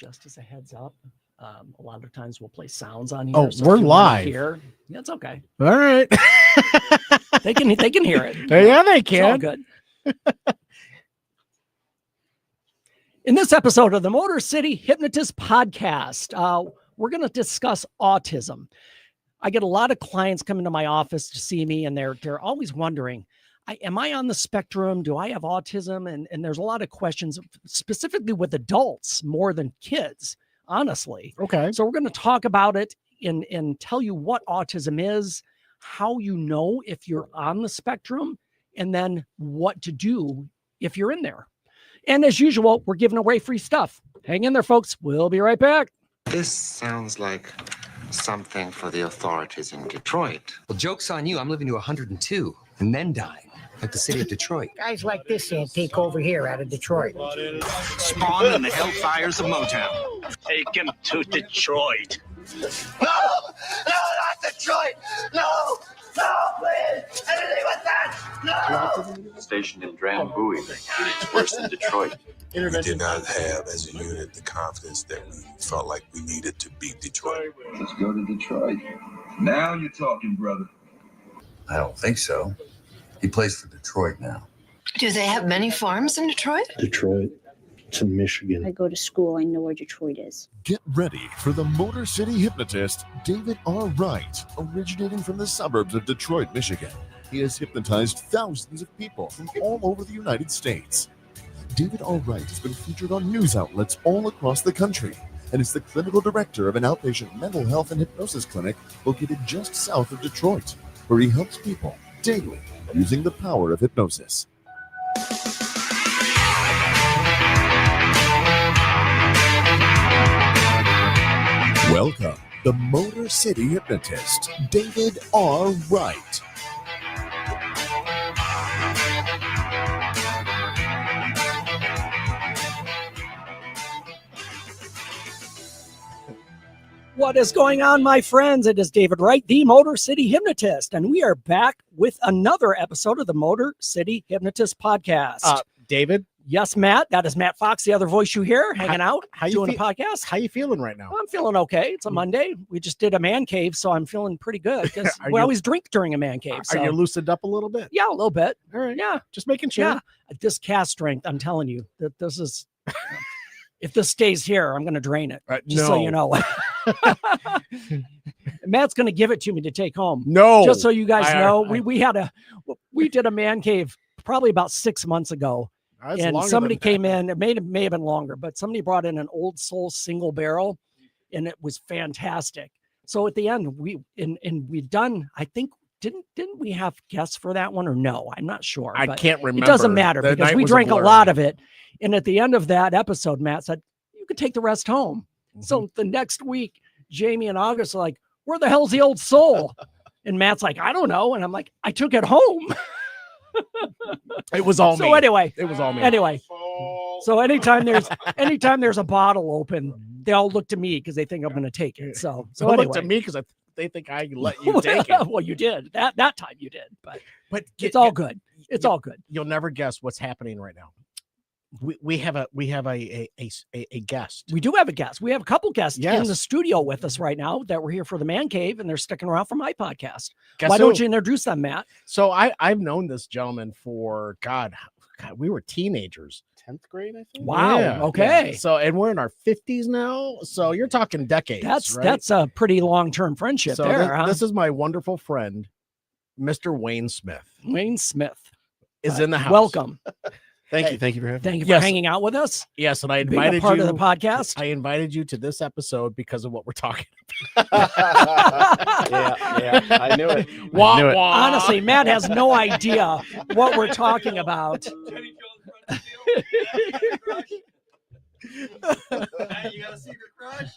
just as a heads up, a lot of times we'll play sounds on here. Oh, so we're if you wanna live. Hear, that's okay. All right. They can hear it. Yeah, they It's all can. good. In this episode of the Motor City Hypnotist podcast, we're going to discuss autism. I get a lot of clients come into my office to see me, and they're always wondering, am I on the spectrum? Do I have autism? And there's a lot of questions, specifically with adults more than kids, honestly. Okay. So we're going to talk about it and tell you what autism is, how you know if you're on the spectrum, and then what to do if you're in there. And as usual, we're giving away free stuff. Hang in there, folks. We'll be right back. This sounds like something for the authorities in Detroit. Well, joke's on you. I'm living to 102 and then dying, like the city of Detroit. Guys like this can't take over here out of Detroit. Spawn and the Hellfires of Motown. Take him to Detroit. No, not Detroit. No, please. Anything with that. No. Stationed in Dram Bowie. It's worse than Detroit. We did not have, as a unit, the confidence that we felt like we needed to beat Detroit. Let's go to Detroit. Now you're talking, brother. I don't think so. He plays for Detroit now. Do they have many farms in Detroit? Detroit to Michigan. I go to school. I know where Detroit is. Get ready for the Motor City Hypnotist, David R. Wright, originating from the suburbs of Detroit, Michigan. He has hypnotized thousands of people from all over the United States. David R. Wright has been featured on news outlets all across the country and is the clinical director of an outpatient mental health and hypnosis clinic located just south of Detroit, where he helps people daily using the power of hypnosis. Welcome, the Motor City Hypnotist, David R. Wright. What is going on, my friends? It is David Wright, the Motor City Hypnotist, and we are back with another episode of the Motor City Hypnotist podcast. David? Yes, Matt. That is Matt Fox, the other voice you hear, hanging out, doing a podcast. How you feeling right now? I'm feeling okay. It's a Monday. We just did a man cave, so I'm feeling pretty good because we always drink during a man cave. Are you loosened up a little bit? Yeah, a little bit. All right. Yeah. Just making sure. Yeah. This cast strength, I'm telling you, that this is, if this stays here, I'm going to drain it. Just so you know. Matt's going to give it to me to take home. No. Just so you guys know, we did a man cave probably about 6 months ago. And somebody came in, it may have been longer, but somebody brought in an Old Soul single barrel and it was fantastic. So at the end, we've done, I think, didn't we have guests for that one or no? I'm not sure. I can't remember. It doesn't matter because we drank a lot of it. And at the end of that episode, Matt said, you could take the rest home. Mm-hmm. So the next week, Jamie and August are like, where the hell's the Old Soul? And Matt's like, I don't know. And I'm like, I took it home. It was all me. So anyway, it was all me. Anyway, so anytime there's a bottle open, they all look to me because they think I'm going to take it. So anyway. Look to me because they think I let you take it. Well, you did that time. You did, but it's all good. It's all good. You'll never guess what's happening right now. We have a guest. We do have a guest. We have a couple guests in the studio with us right now that were here for the man cave, and they're sticking around for my podcast. Why don't you introduce them, Matt? So I've known this gentleman for God, we were teenagers, 10th grade, I think. Wow. Yeah, okay. Yeah. So and we're in our 50s now. So you're talking decades. That's a pretty long-term friendship there. This is my wonderful friend, Mr. Wayne Smith. Wayne Smith is in the house. Welcome. Thank you for having me. Thank you for hanging out with us. Yes, and I invited you part of the podcast. I invited you to this episode because of what we're talking about. yeah, I knew it. Honestly, Matt has no idea what we're talking about. You got a secret crush?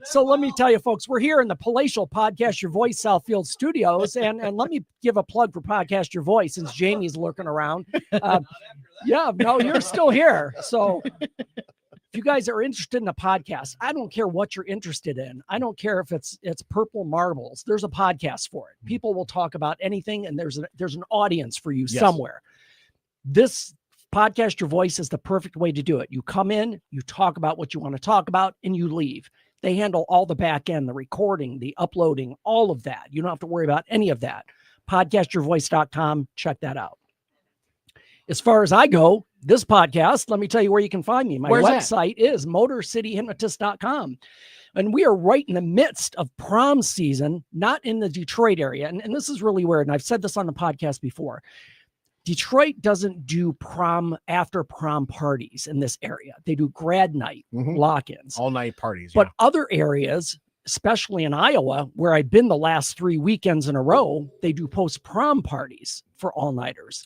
So let me tell you, folks, we're here in the palatial Podcast Your Voice Southfield studios. And let me give a plug for Podcast Your Voice since Jamie's lurking around. You're still here. So if you guys are interested in a podcast, I don't care what you're interested in. I don't care if it's Purple Marbles. There's a podcast for it. People will talk about anything, and there's an audience for you somewhere. This Podcast Your Voice is the perfect way to do it. You come in, you talk about what you want to talk about, and you leave. They handle all the back end, the recording, the uploading, all of that. You don't have to worry about any of that. Podcastyourvoice.com. Check that out. As far as I go, this podcast, let me tell you where you can find me. My website is motorcityhypnotist.com. And we are right in the midst of prom season, not in the Detroit area. And this is really weird. And I've said this on the podcast before. Detroit doesn't do prom after prom parties in this area. They do grad night lock-ins. All night parties. But other areas, especially in Iowa, where I've been the last 3 weekends in a row, they do post-prom parties for all-nighters.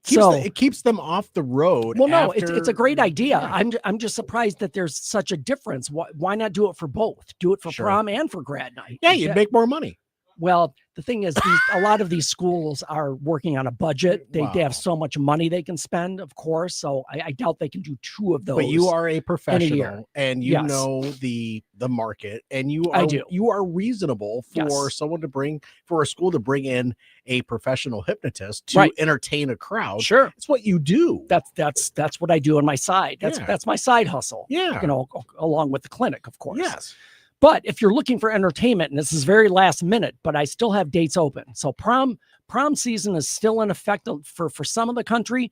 It keeps them off the road. Well, no, it's a great idea. I'm just surprised that there's such a difference. Why not do it for both? Do it for prom and for grad night. Yeah, you'd make more money. Well, the thing is, a lot of these schools are working on a budget. They have so much money they can spend, of course. So I doubt they can do 2 of those. But you are a professional, year. and you know the market, and you are reasonable for someone to for a school to bring in a professional hypnotist to entertain a crowd. Sure, it's what you do. That's what I do on my side. That's my side hustle. Yeah, along with the clinic, of course. Yes. But if you're looking for entertainment, and this is very last minute, but I still have dates open. So prom season is still in effect for some of the country.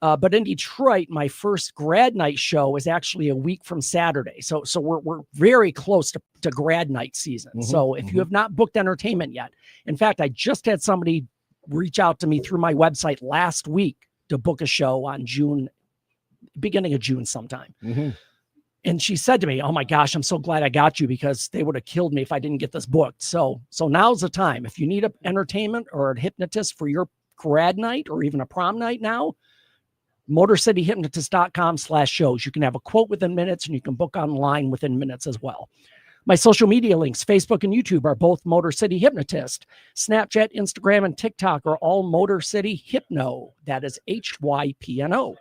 But in Detroit, my first grad night show is actually a week from Saturday. So we're very close to grad night season. So if you have not booked entertainment yet, in fact, I just had somebody reach out to me through my website last week to book a show on beginning of June sometime. And she said to me, "Oh my gosh, I'm so glad I got you, because they would have killed me if I didn't get this booked." So now's the time. If you need an entertainment or a hypnotist for your grad night or even a prom night now, motorcityhypnotist.com/shows. You can have a quote within minutes, and you can book online within minutes as well. My social media links, Facebook and YouTube, are both Motor City Hypnotist. Snapchat, Instagram, and TikTok are all Motor City Hypno. That is HYPNO.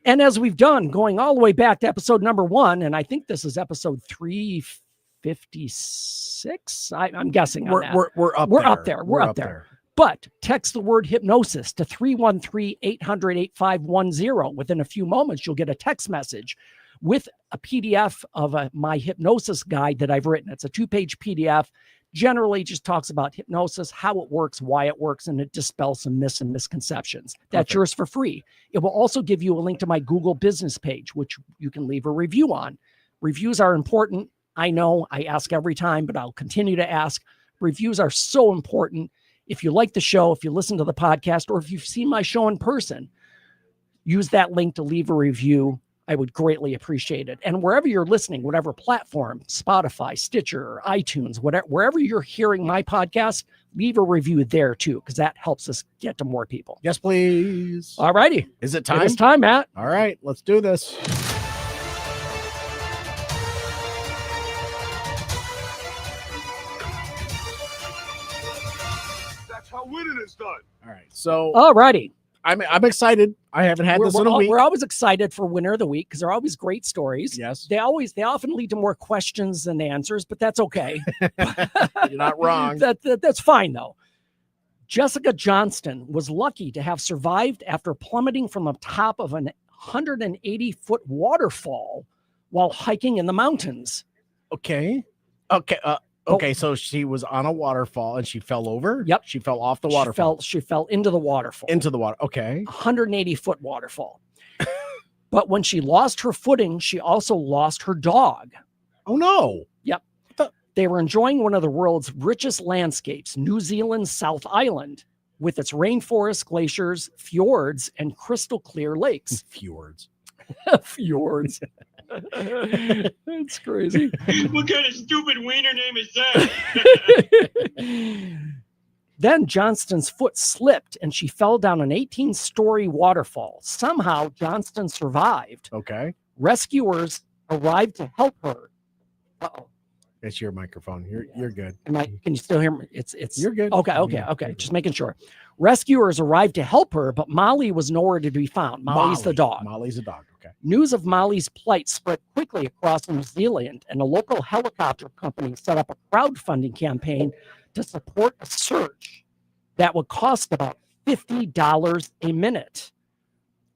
And as we've done, going all the way back to episode number 1, and I think this is episode 356. I'm guessing we're up there. We're up there. But text the word hypnosis to 313-800-8510. Within a few moments, you'll get a text message with a PDF of my hypnosis guide that I've written. It's a 2-page PDF. Generally just talks about hypnosis, how it works, why it works, and it dispels some myths and misconceptions. That's yours for free. It will also give you a link to my Google business page, which you can leave a review on. Reviews are important. I know I ask every time, but I'll continue to ask. Reviews are so important. If you like the show, if you listen to the podcast, or if you've seen my show in person, use that link to leave a review. I would greatly appreciate it. And wherever you're listening, whatever platform, Spotify, Stitcher, iTunes, wherever you're hearing my podcast, leave a review there too, because that helps us get to more people. Yes, please. All righty. Is it time? It's time, Matt. All right, let's do this. That's how winning is done. All right. So all righty. I'm excited. I haven't had this in a week. We're always excited for Winner of the Week because they're always great stories. Yes. They often lead to more questions than answers, but that's okay. You're not wrong. That's fine though. Jessica Johnston was lucky to have survived after plummeting from the top of an 180-foot waterfall while hiking in the mountains. Okay. So she was on a waterfall and she fell over? Yep. She fell off the waterfall. She fell into the waterfall. Into the water. Okay. 180-foot waterfall. But when she lost her footing, she also lost her dog. Oh, no. Yep. They were enjoying one of the world's richest landscapes, New Zealand's South Island, with its rainforests, glaciers, fjords, and crystal clear lakes. Fjords. Fjords. It's crazy. What kind of stupid wiener name is that? Then Johnston's foot slipped and she fell down an 18-story waterfall. Somehow Johnston survived. Okay. Rescuers arrived to help her. Uh-oh. It's your microphone. You're good. Can you still hear me? It's you're good. Okay. Just making sure. Rescuers arrived to help her, but Molly was nowhere to be found. Molly's the dog. Molly's a dog. Okay. News of Molly's plight spread quickly across New Zealand, and a local helicopter company set up a crowdfunding campaign to support a search that would cost about $50 a minute.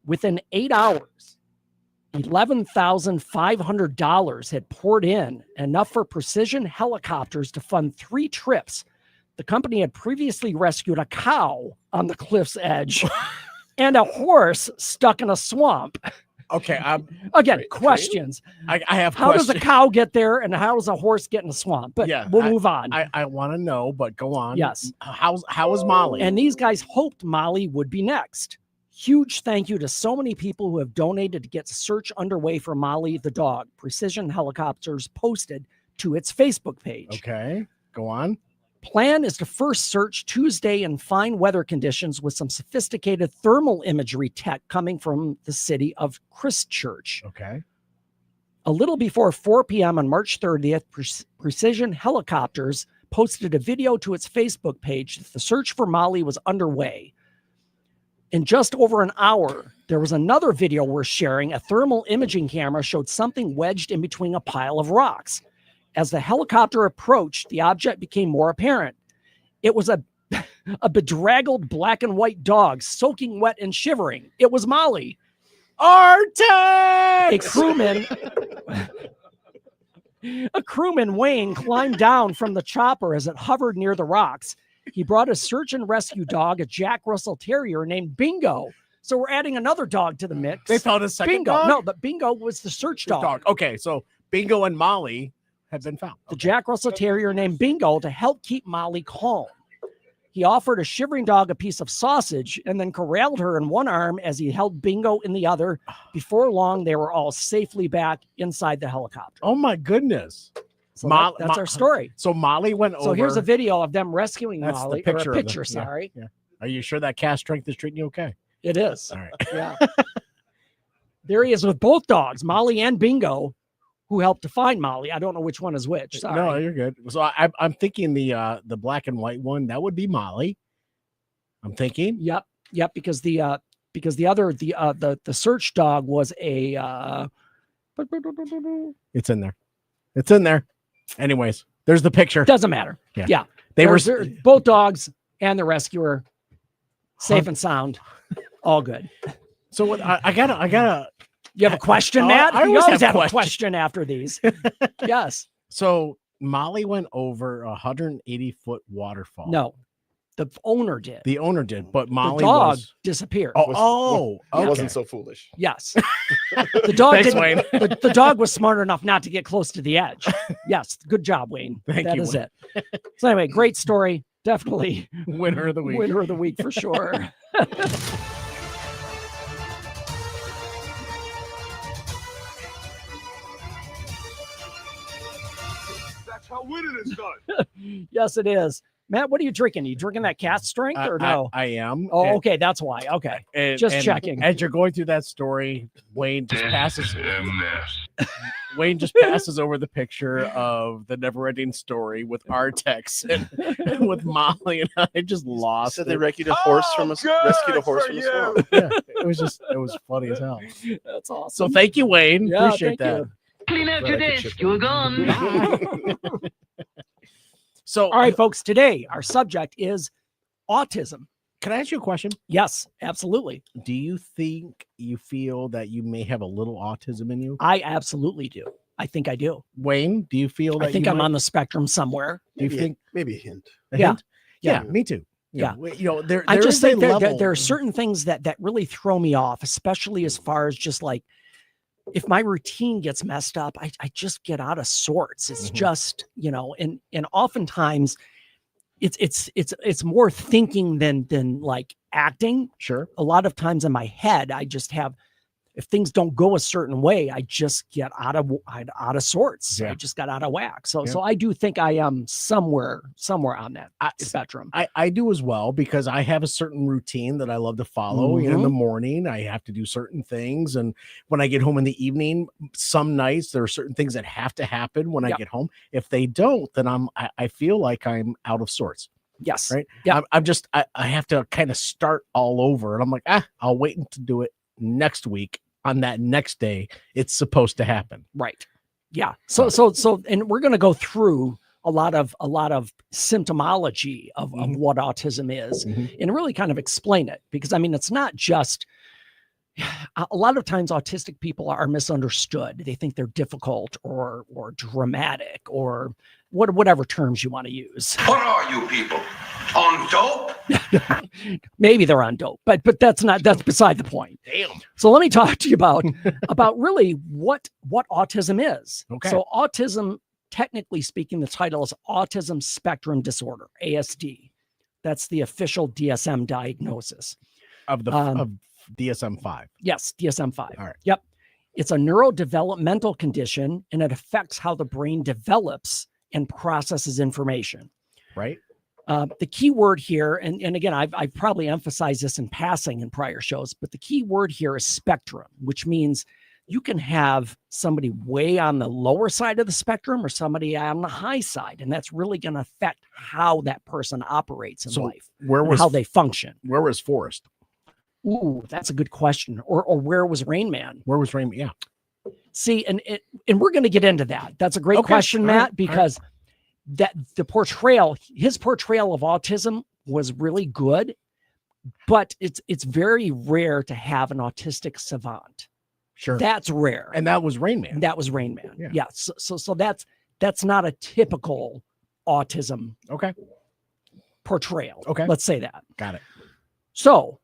Within 8 hours, $11,500 had poured in, enough for Precision Helicopters to fund 3 trips. The company had previously rescued a cow on the cliff's edge and a horse stuck in a swamp. Okay. Again, questions. I have how questions. does a cow get there and how does a horse get in a swamp? But we'll move on. I want to know, but go on. Yes. How is Molly? And these guys hoped Molly would be next. Huge thank you to so many people who have donated to get search underway for Molly the dog. Precision Helicopters posted to its Facebook page. Okay, go on. Plan is to first search Tuesday in fine weather conditions with some sophisticated thermal imagery tech coming from the city of Christchurch. Okay. A little before 4 p.m. on March 30th, Precision Helicopters posted a video to its Facebook page that the search for Molly was underway. In just over an hour, there was another video worth sharing. A thermal imaging camera showed something wedged in between a pile of rocks. As the helicopter approached, the object became more apparent. It was a bedraggled black and white dog, soaking wet and shivering. It was Molly. Artex! A crewman, Wayne, climbed down from the chopper as it hovered near the rocks. He brought a search and rescue dog, a Jack Russell Terrier named Bingo. So we're adding another dog to the mix. They found a second Bingo. dog? No, but Bingo was the search dog. Okay, so Bingo and Molly have been found. The Jack Russell Terrier named Bingo to help keep Molly calm. He offered a shivering dog a piece of sausage and then corralled her in one arm as he held Bingo in the other. Before long, they were all safely back inside the helicopter. Oh my goodness. So that's our story. So Molly went over. So here's a video of them rescuing That's Molly. the Or picture a of picture, them. Yeah, sorry. yeah. Are you sure that cast strength is treating you okay? It is. All right. Yeah. There he is with both dogs, Molly and Bingo, who helped to find Molly. I don't know which one is which. Sorry. No, you're good. So I'm thinking the black and white one, that would be Molly. I'm thinking. Yep. Because the other the search dog was a. It's in there. It's in there. Anyways, there's the picture. Doesn't matter. Yeah. They were both dogs and the rescuer safe and sound. All good. So what I gotta. You have a question, Matt? I You always have a a question after these. Yes. So Molly went over a 180-foot waterfall. No, the owner did. The owner did, but Molly the dog was disappeared. Oh, I okay. wasn't so foolish. Yes. The dog Thanks, didn't, Wayne. the dog was smart enough not to get close to the edge. Yes. Good job, Wayne. Thank That you, is Wayne. it. So anyway, great story. Definitely Winner of the week. winner of the week for sure. That's how winning is done. Yes, it is. Matt, what are you drinking? Are you drinking that cat strength or no? I am. Oh, And- okay. That's why. Okay. and- Just and checking. As you're going through that story, Wayne just passes. Wayne just passes over the picture of the never-ending story with Artex and with Molly, and I just lost. Said they it. rescued a horse from a swamp. Yeah, it was funny as hell. That's awesome. So thank you, Wayne. Yeah, Appreciate thank that. you. Clean out your desk. You're gone. So, all right, folks, today our subject is autism. Can I ask you a question? Yes, absolutely. Do you think you feel that you may have a little autism in you? I absolutely do. I think I do. Wayne, do you feel that I think I'm on the spectrum somewhere. Do you think maybe a hint? Yeah. hint? Yeah, me too. Yeah. You know, there I just is a think that level. there are certain things that really throw me off, especially as far as just like if my routine gets messed up, I just get out of sorts. It's just, you know, and oftentimes it's more thinking than like acting. Sure. A lot of times in my head, I just have, if things don't go a certain way, I just get out of sorts. Yeah. I just got out of whack. So Yeah. so I do think I am somewhere on that spectrum. I do as well, because I have a certain routine that I love to follow. You know, in the morning, I have to do certain things. And when I get home in the evening, some nights there are certain things that have to happen when I get home. If they don't, then I feel like I'm out of sorts. Yes. Right. Yeah. I have to kind of start all over. And I'm like, I'll wait to do it next week. On that next day, it's supposed to happen. Right. Yeah. So, and we're going to go through a lot of symptomology of what autism is and really kind of explain it, because I mean, it's not just, a lot of times autistic people are misunderstood. They think they're difficult or dramatic or whatever terms you want to use. What are you people? On dope? Maybe they're on dope, but that's beside the point. Damn. So let me talk to you about really what autism is. Okay. So autism, technically speaking, the title is Autism Spectrum Disorder, ASD. That's the official DSM diagnosis. Of DSM-5. Yes, DSM-5. All right. Yep. It's a neurodevelopmental condition, and it affects how the brain develops and processes information. Right. The key word here, and again, I've probably emphasized this in passing in prior shows, but the key word here is spectrum, which means you can have somebody way on the lower side of the spectrum or somebody on the high side, and that's really going to affect how that person operates in life, how they function. Where was Forrest? Ooh, that's a good question. Or where was Rain Man? Where was Rain Man? Yeah. See, and we're going to get into that. That's a great question, Matt, because that his portrayal of autism was really good, but it's very rare to have an autistic savant. Sure. That's rare. And that was Rain Man. That was Rain Man. Yeah. So that's not a typical autism portrayal. Okay. Let's say that. Got it. So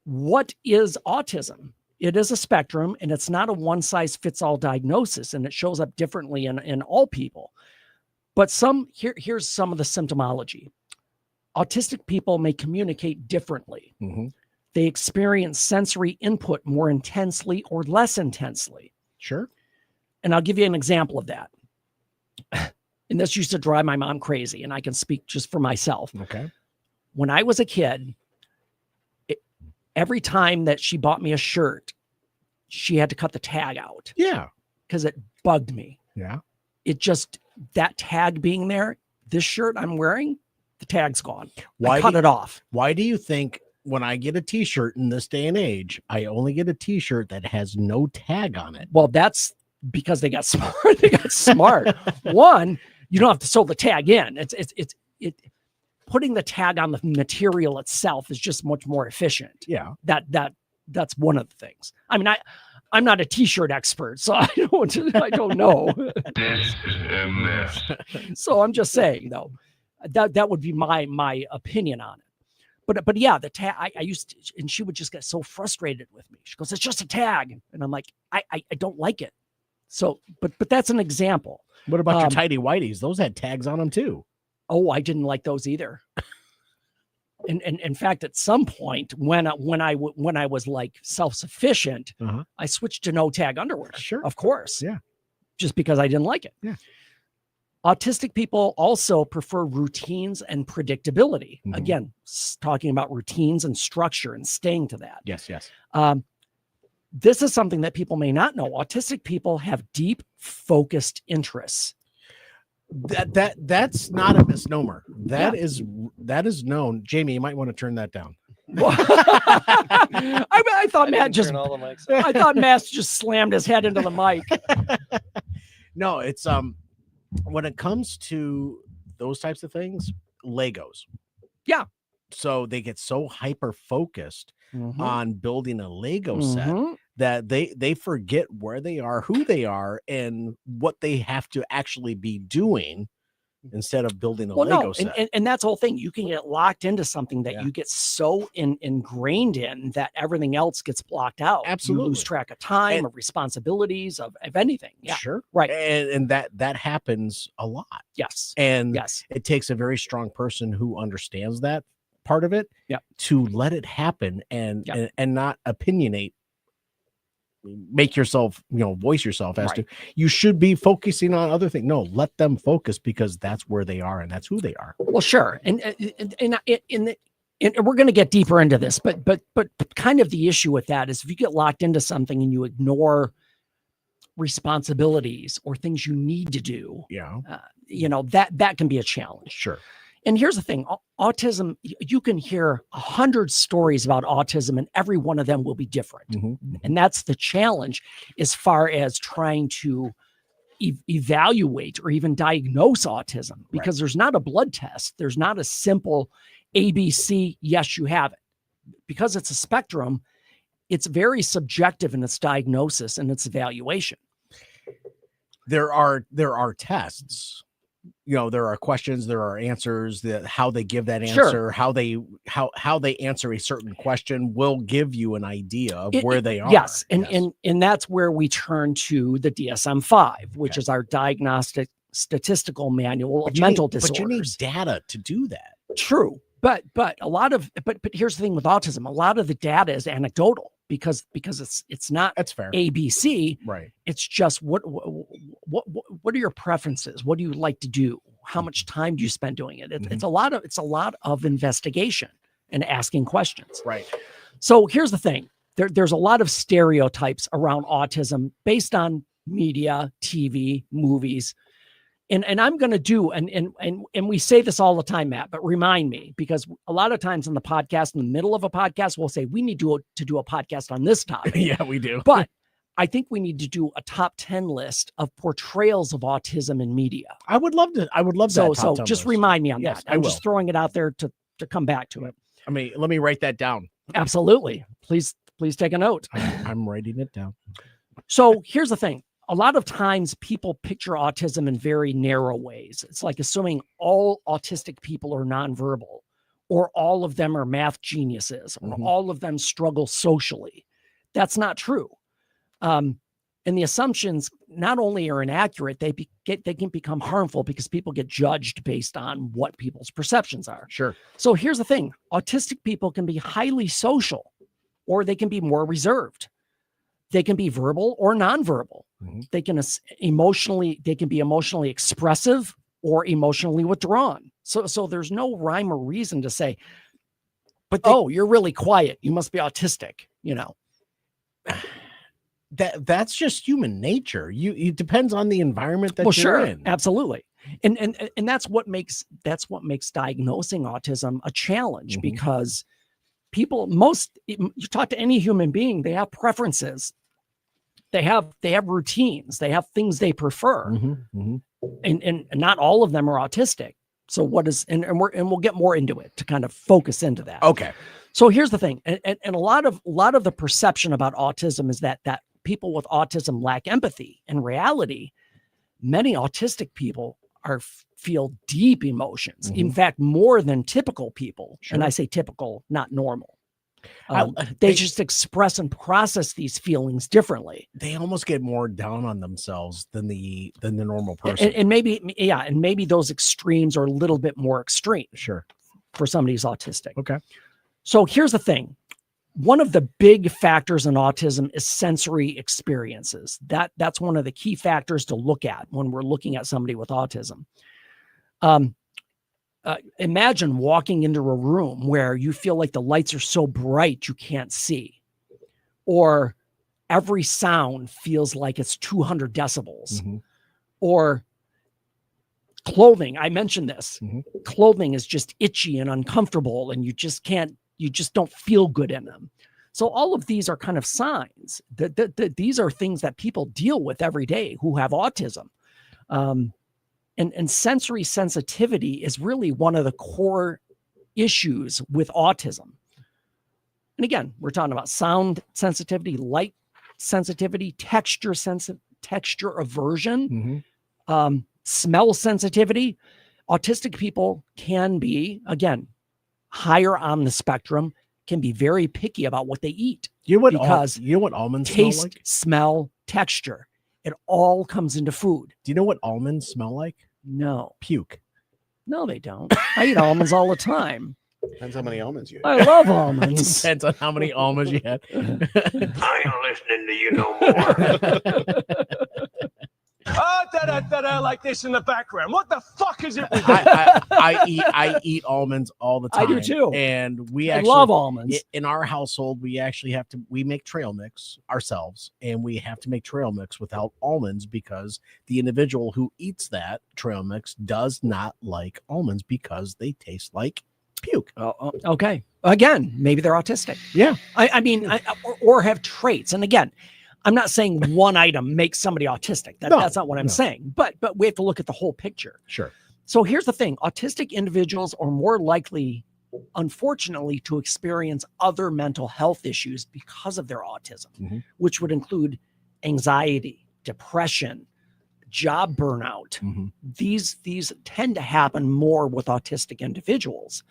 what is autism? It is a spectrum, and it's not a one-size-fits-all diagnosis, and it shows up differently in all people. But here's some of the symptomology. Autistic people may communicate differently. Mm-hmm. They experience sensory input more intensely or less intensely. Sure. And I'll give you an example of that. And this used to drive my mom crazy, and I can speak just for myself. Okay. When I was a kid, every time that she bought me a shirt, she had to cut the tag out. Yeah. Because it bugged me. Yeah. It just, that tag being there, this shirt I'm wearing, the tag's gone. I cut it off. Why do you think when I get a t-shirt in this day and age, I only get a t-shirt that has no tag on it? Well, that's because they got smart. They got smart. One, you don't have to sew the tag in. It's putting the tag on the material itself is just much more efficient. Yeah. That's one of the things. I mean, I'm not a t-shirt expert, so I don't know. So I'm just saying, though, that would be my opinion on it. But yeah, the tag, I used to, and she would just get so frustrated with me. She goes, "It's just a tag." And I'm like, I don't like it. So, but that's an example. What about your tidy whities? Those had tags on them too. Oh, I didn't like those either. And in fact, at some point when I was like self-sufficient, I switched to no tag underwear. Sure. Of course. Yeah. Just because I didn't like it. Yeah. Autistic people also prefer routines and predictability. Mm-hmm. Again, talking about routines and structure and staying to that. Yes. Yes. This is something that people may not know. Autistic people have deep, focused interests. That's not a misnomer. That is known. Jamie, you might want to turn that down. I thought Matt just I thought Matt just slammed his head into the mic. No, it's when it comes to those types of things, Legos. Yeah. So they get so hyper focused on building a Lego set that they forget where they are, who they are, and what they have to actually be doing instead of building a Lego set. And that's the whole thing. You can get locked into something that you get so ingrained in that everything else gets blocked out. Absolutely. You lose track of time, of responsibilities, of anything. Yeah. Sure. Right. And that happens a lot. Yes. And yes, it takes a very strong person who understands that part of it to let it happen and not opinionate. Make yourself, voice yourself as to you should be focusing on other things. No, let them focus because that's where they are and that's who they are. Well, sure. And we're going to get deeper into this, but kind of the issue with that is if you get locked into something and you ignore responsibilities or things you need to do, that can be a challenge. Sure. And here's the thing, autism, you can hear 100 stories about autism and every one of them will be different. And that's the challenge as far as trying to evaluate or even diagnose autism, because there's not a blood test. There's not a simple ABC, yes, you have it. Because it's a spectrum, it's very subjective in its diagnosis and its evaluation. There are tests. There are questions, there are answers, that how they give that answer, Sure. how they answer a certain question will give you an idea of where they are. Yes. And that's where we turn to the DSM-5, which is our diagnostic statistical manual of mental disorders. But you need data to do that. True. But here's the thing with autism. A lot of the data is anecdotal because it's not That's fair. ABC. Right. It's just what are your preferences? What do you like to do? How much time do you spend doing it? It's a lot of investigation and asking questions. Right. So here's the thing. There's a lot of stereotypes around autism based on media, TV, movies. And I'm going to do, and we say this all the time, Matt, but remind me, because a lot of times in the podcast, in the middle of a podcast, we'll say, we need to do a podcast on this topic. Yeah, we do. But I think we need to do a top 10 list of portrayals of autism in media. I would love that. So top 10 just list. remind me on Yes, that. I I'm will. just throwing it out there to come back to it. I mean, let me write that down. Absolutely. Please take a note. I'm writing it down. So here's the thing. A lot of times people picture autism in very narrow ways. It's like assuming all autistic people are nonverbal, or all of them are math geniuses, or all of them struggle socially. That's not true. And the assumptions not only are inaccurate, they can become harmful because people get judged based on what people's perceptions are. Sure. So here's the thing. Autistic people can be highly social, or they can be more reserved. They can be verbal or nonverbal. They can be emotionally expressive or emotionally withdrawn. So there's no rhyme or reason to say, you're really quiet, you must be autistic, That's just human nature. It depends on the environment that you're in. Absolutely. And that's what makes diagnosing autism a challenge, because you talk to any human being, they have preferences. They have routines. They have things they prefer, and not all of them are autistic. So we'll get more into it to kind of focus into that. Okay. So here's the thing, and a lot of the perception about autism is that people with autism lack empathy. In reality, many autistic people feel deep emotions. In fact, more than typical people. Sure. And I say typical, not normal. They just express and process these feelings differently. They almost get more down on themselves than the normal person. And maybe those extremes are a little bit more extreme. Sure. For somebody who's autistic. Okay. So here's the thing. One of the big factors in autism is sensory experiences. That's one of the key factors to look at when we're looking at somebody with autism. Imagine walking into a room where you feel like the lights are so bright you can't see, or every sound feels like it's 200 decibels, or clothing. I mentioned this. Clothing is just itchy and uncomfortable, and you just don't feel good in them. So all of these are kind of signs that these are things that people deal with every day who have autism. And sensory sensitivity is really one of the core issues with autism. And again, we're talking about sound sensitivity, light sensitivity, texture aversion, smell sensitivity. Autistic people can be, again, higher on the spectrum, can be very picky about what they eat. You know what almonds taste, smell like? Smell, texture. It all comes into food. Do you know what almonds smell like? No. Puke. No, they don't. I eat almonds all the time. Depends how many almonds you eat. I love almonds. Depends on how many almonds you had. I ain't listening to you no more. Like this in the background. What the fuck is it? I eat almonds all the time. I do too. And I love almonds. In our household, we make trail mix ourselves, and we have to make trail mix without almonds because the individual who eats that trail mix does not like almonds because they taste like puke. Oh, okay. Again, maybe they're autistic. Yeah. I mean, or have traits. And again, I'm not saying one item makes somebody autistic. That's not what I'm saying. But we have to look at the whole picture. Sure. So here's the thing. Autistic individuals are more likely unfortunately, to experience other mental health issues because of their autism, which would include anxiety, depression, job burnout. These tend to happen more with autistic individuals.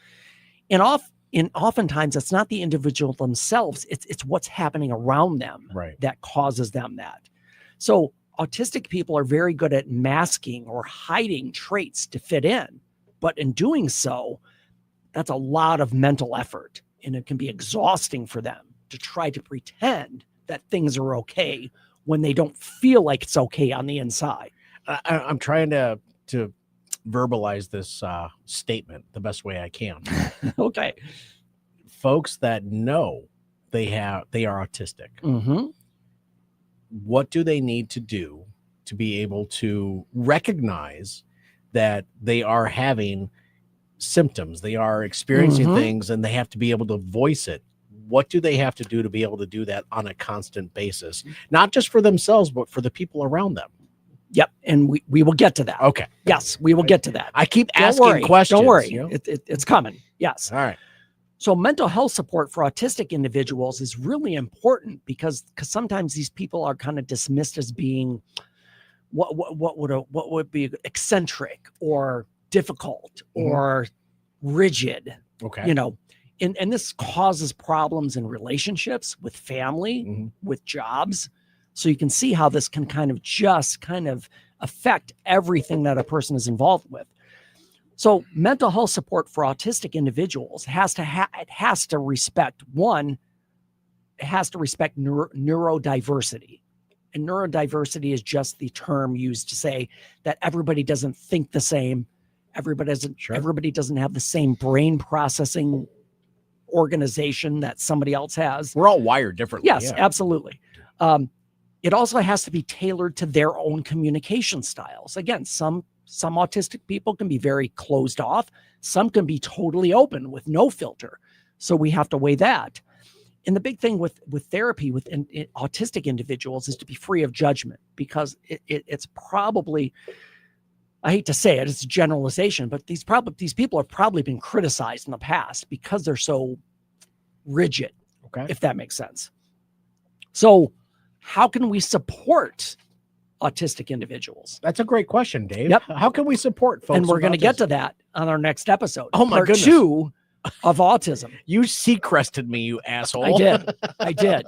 And oftentimes it's not the individual themselves, it's what's happening around them that causes them that. So autistic people are very good at masking or hiding traits to fit in. But in doing so, that's a lot of mental effort, and it can be exhausting for them to try to pretend that things are okay when they don't feel like it's okay on the inside. I'm trying to verbalize this statement the best way I can. Okay. Folks that know they are autistic, what do they need to do to be able to recognize that they are having symptoms, they are experiencing things, and they have to be able to voice it? What do they have to do to be able to do that on a constant basis, not just for themselves, but for the people around them? Yep. And we will get to that. Okay. Yes, we will get to that. I keep asking questions. Don't worry. You know? It's coming. Yes. All right. So mental health support for autistic individuals is really important because sometimes these people are kind of dismissed as being what would be eccentric or difficult or rigid. Okay. You know, and this causes problems in relationships, with family, with jobs. So you can see how this can kind of affect everything that a person is involved with. So mental health support for autistic individuals has to respect neurodiversity. And neurodiversity is just the term used to say that everybody doesn't think the same. Everybody doesn't have the same brain processing organization that somebody else has. We're all wired differently. Yes, absolutely. It also has to be tailored to their own communication styles. Again, some autistic people can be very closed off. Some can be totally open with no filter. So we have to weigh that. And the big thing with therapy with autistic individuals is to be free of judgment, because it's probably, I hate to say it, it's a generalization, but these people have probably been criticized in the past because they're so rigid, if that makes sense. So how can we support autistic individuals? That's a great question, Dave. Yep. How can we support folks? And we're going to with get autism? to that on our next episode. Oh my Part goodness. 2 of autism. You Seacrested me, you asshole. I did.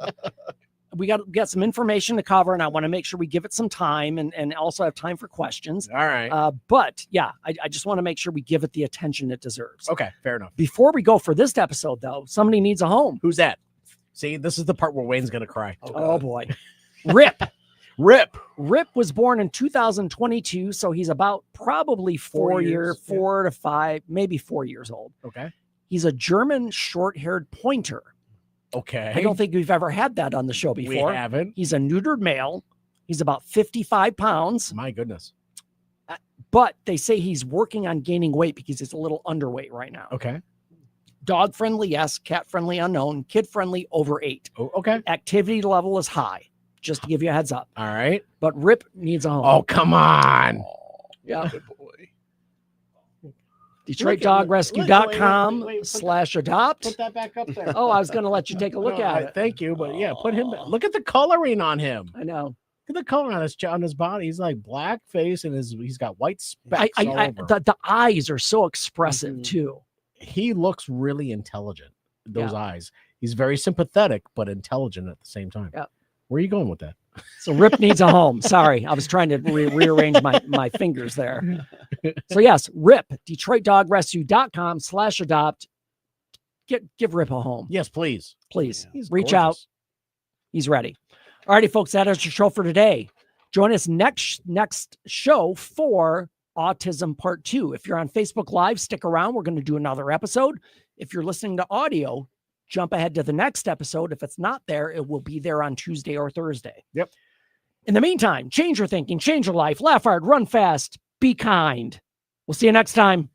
We got some information to cover, and I want to make sure we give it some time and also have time for questions. All right. But yeah, I just want to make sure we give it the attention it deserves. Okay, fair enough. Before we go for this episode, though, somebody needs a home. Who's that? See, this is the part where Wayne's going to cry. Oh boy. Rip. Rip was born in 2022, so he's about probably 4 to 5, maybe 4 years old. Okay. He's a German short-haired pointer. Okay. I don't think we've ever had that on the show before. We haven't. He's a neutered male. He's about 55 pounds. My goodness. But they say he's working on gaining weight because he's a little underweight right now. Okay. Dog friendly, yes. Cat friendly, unknown. Kid friendly, over 8. Oh, okay. Activity level is high, just to give you a heads up. All right. But Rip needs a home. Oh, come on. Yeah. Good boy. DetroitDogRescue.com/adopt. Put that back up there. Oh, I was going to let you take a look at it. Thank you, but yeah, put him. Look at the coloring on him. I know. Look at the color on his body. He's like black face, and he's got white specks all over. The eyes are so expressive too. He looks really intelligent. Those eyes. He's very sympathetic, but intelligent at the same time. Yeah. Where are you going with that? So Rip needs a home. Sorry, I was trying to rearrange my fingers there. So yes, Rip, DetroitDogRescue.com/adopt. Give Rip a home. Yes, please. Please. He's reach gorgeous. out. He's ready. All righty, folks, that is your show for today. Join us next show for Autism Part 2. If you're on Facebook Live, stick around. We're going to do another episode. If you're listening to audio, jump ahead to the next episode. If it's not there, it will be there on Tuesday or Thursday. Yep. In the meantime, change your thinking, change your life, laugh hard, run fast, be kind. We'll see you next time.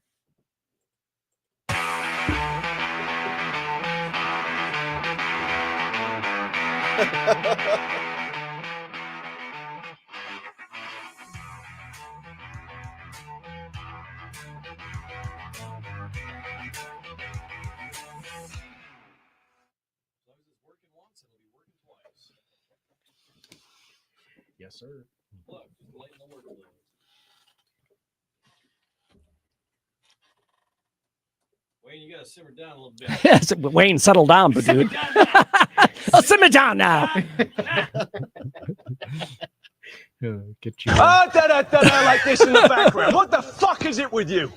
Yes, sir. Wayne, you gotta simmer down a little bit. Yes, Wayne, settle down, but dude. Oh, simmer down now. Get you. Da like this in the background. What the fuck is it with you?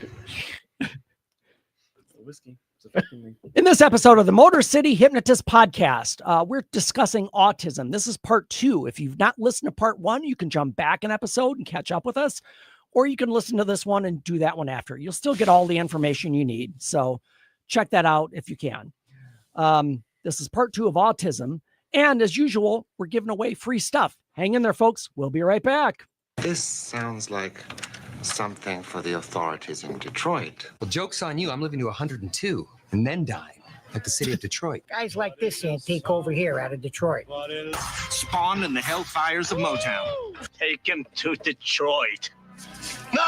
Whiskey. It's affecting me. In this episode of the Motor City Hypnotist podcast, we're discussing autism. This is part 2. If you've not listened to part 1, you can jump back an episode and catch up with us, or you can listen to this one and do that one after. You'll still get all the information you need. So check that out if you can. This is part 2 of autism. And as usual, we're giving away free stuff. Hang in there, folks. We'll be right back. This sounds like something for the authorities in Detroit. Well, joke's on you. I'm living to 102 and then dying, like the city of Detroit. Guys like this antique over here out of Detroit. Spawn in the hellfires of Motown. Take him to Detroit. No!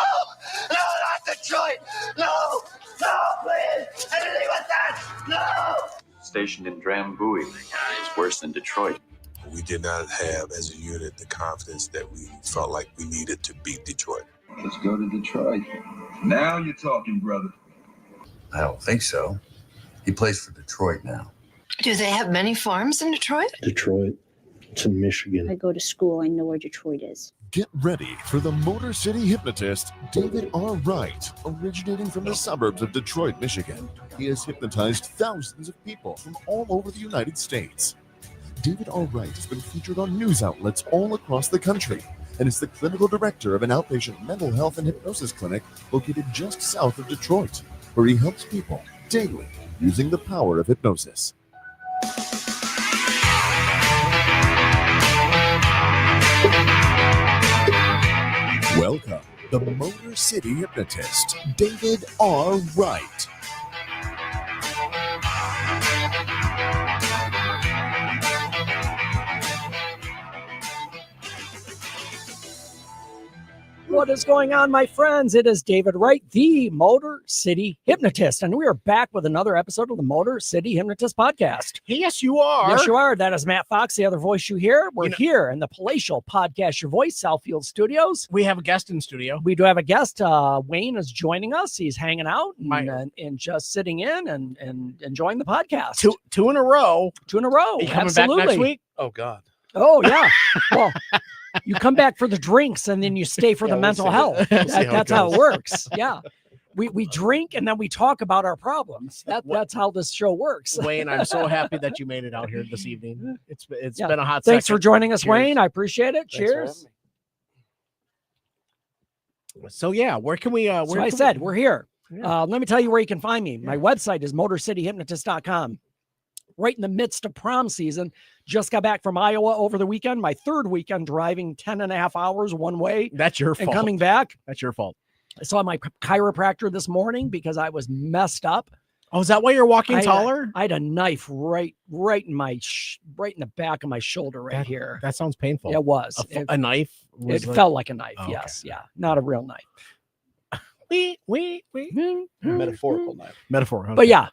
No, not Detroit! No! No, please! Anything but that! No! Stationed in Drambuie. It's worse than Detroit. We did not have, as a unit, the confidence that we felt like we needed to beat Detroit. Let's go to Detroit. Now you're talking, brother. I don't think so. He plays for Detroit now. Do they have many farms in Detroit? Detroit. It's in Michigan. I go to school. I know where Detroit is. Get ready for the Motor City Hypnotist, David R. Wright, originating from the suburbs of Detroit, Michigan. He has hypnotized thousands of people from all over the United States. David R. Wright has been featured on news outlets all across the country and is the clinical director of an outpatient mental health and hypnosis clinic located just south of Detroit, where he helps people daily using the power of hypnosis. Welcome, the Motor City Hypnotist, David R. Wright. What is going on, my friends? It is David Wright, the Motor City Hypnotist, and we are back with another episode of the Motor City Hypnotist podcast. Yes, you are. Yes, you are. That is Matt Fox, the other voice you hear. We're here in the palatial Podcast Your Voice, Southfield Studios. We have a guest in studio. We do have a guest. Wayne is joining us. He's hanging out and just sitting in and enjoying the podcast. Two in a row. 2 in a row. Are you coming Absolutely. back next week? Oh, God. Oh, yeah. Well, you come back for the drinks and then you stay for the mental health. That's how it works. Yeah. We drink and then we talk about our problems. That's how this show works. Wayne, I'm so happy that you made it out here this evening. It's Yeah. been a hot Thanks second. for joining us, Cheers. Wayne. I appreciate it. Thanks for Cheers. So yeah, where can we So I said, we're here. Let me tell you where you can find me. My website is motorcityhypnotist.com. Right in the midst of prom season. Just got back from Iowa over the weekend. My 3rd weekend driving 10.5 hours one way. That's your fault. And coming back. That's your fault. I saw my chiropractor this morning because I was messed up. Oh, is that why you're walking taller? I had a knife right in my right in the back of my shoulder right here. That sounds painful. It was. A knife? It felt like a knife. Oh, yes. Okay. Yeah. Not a real knife. Metaphorical knife. Metaphor. Okay. But yeah,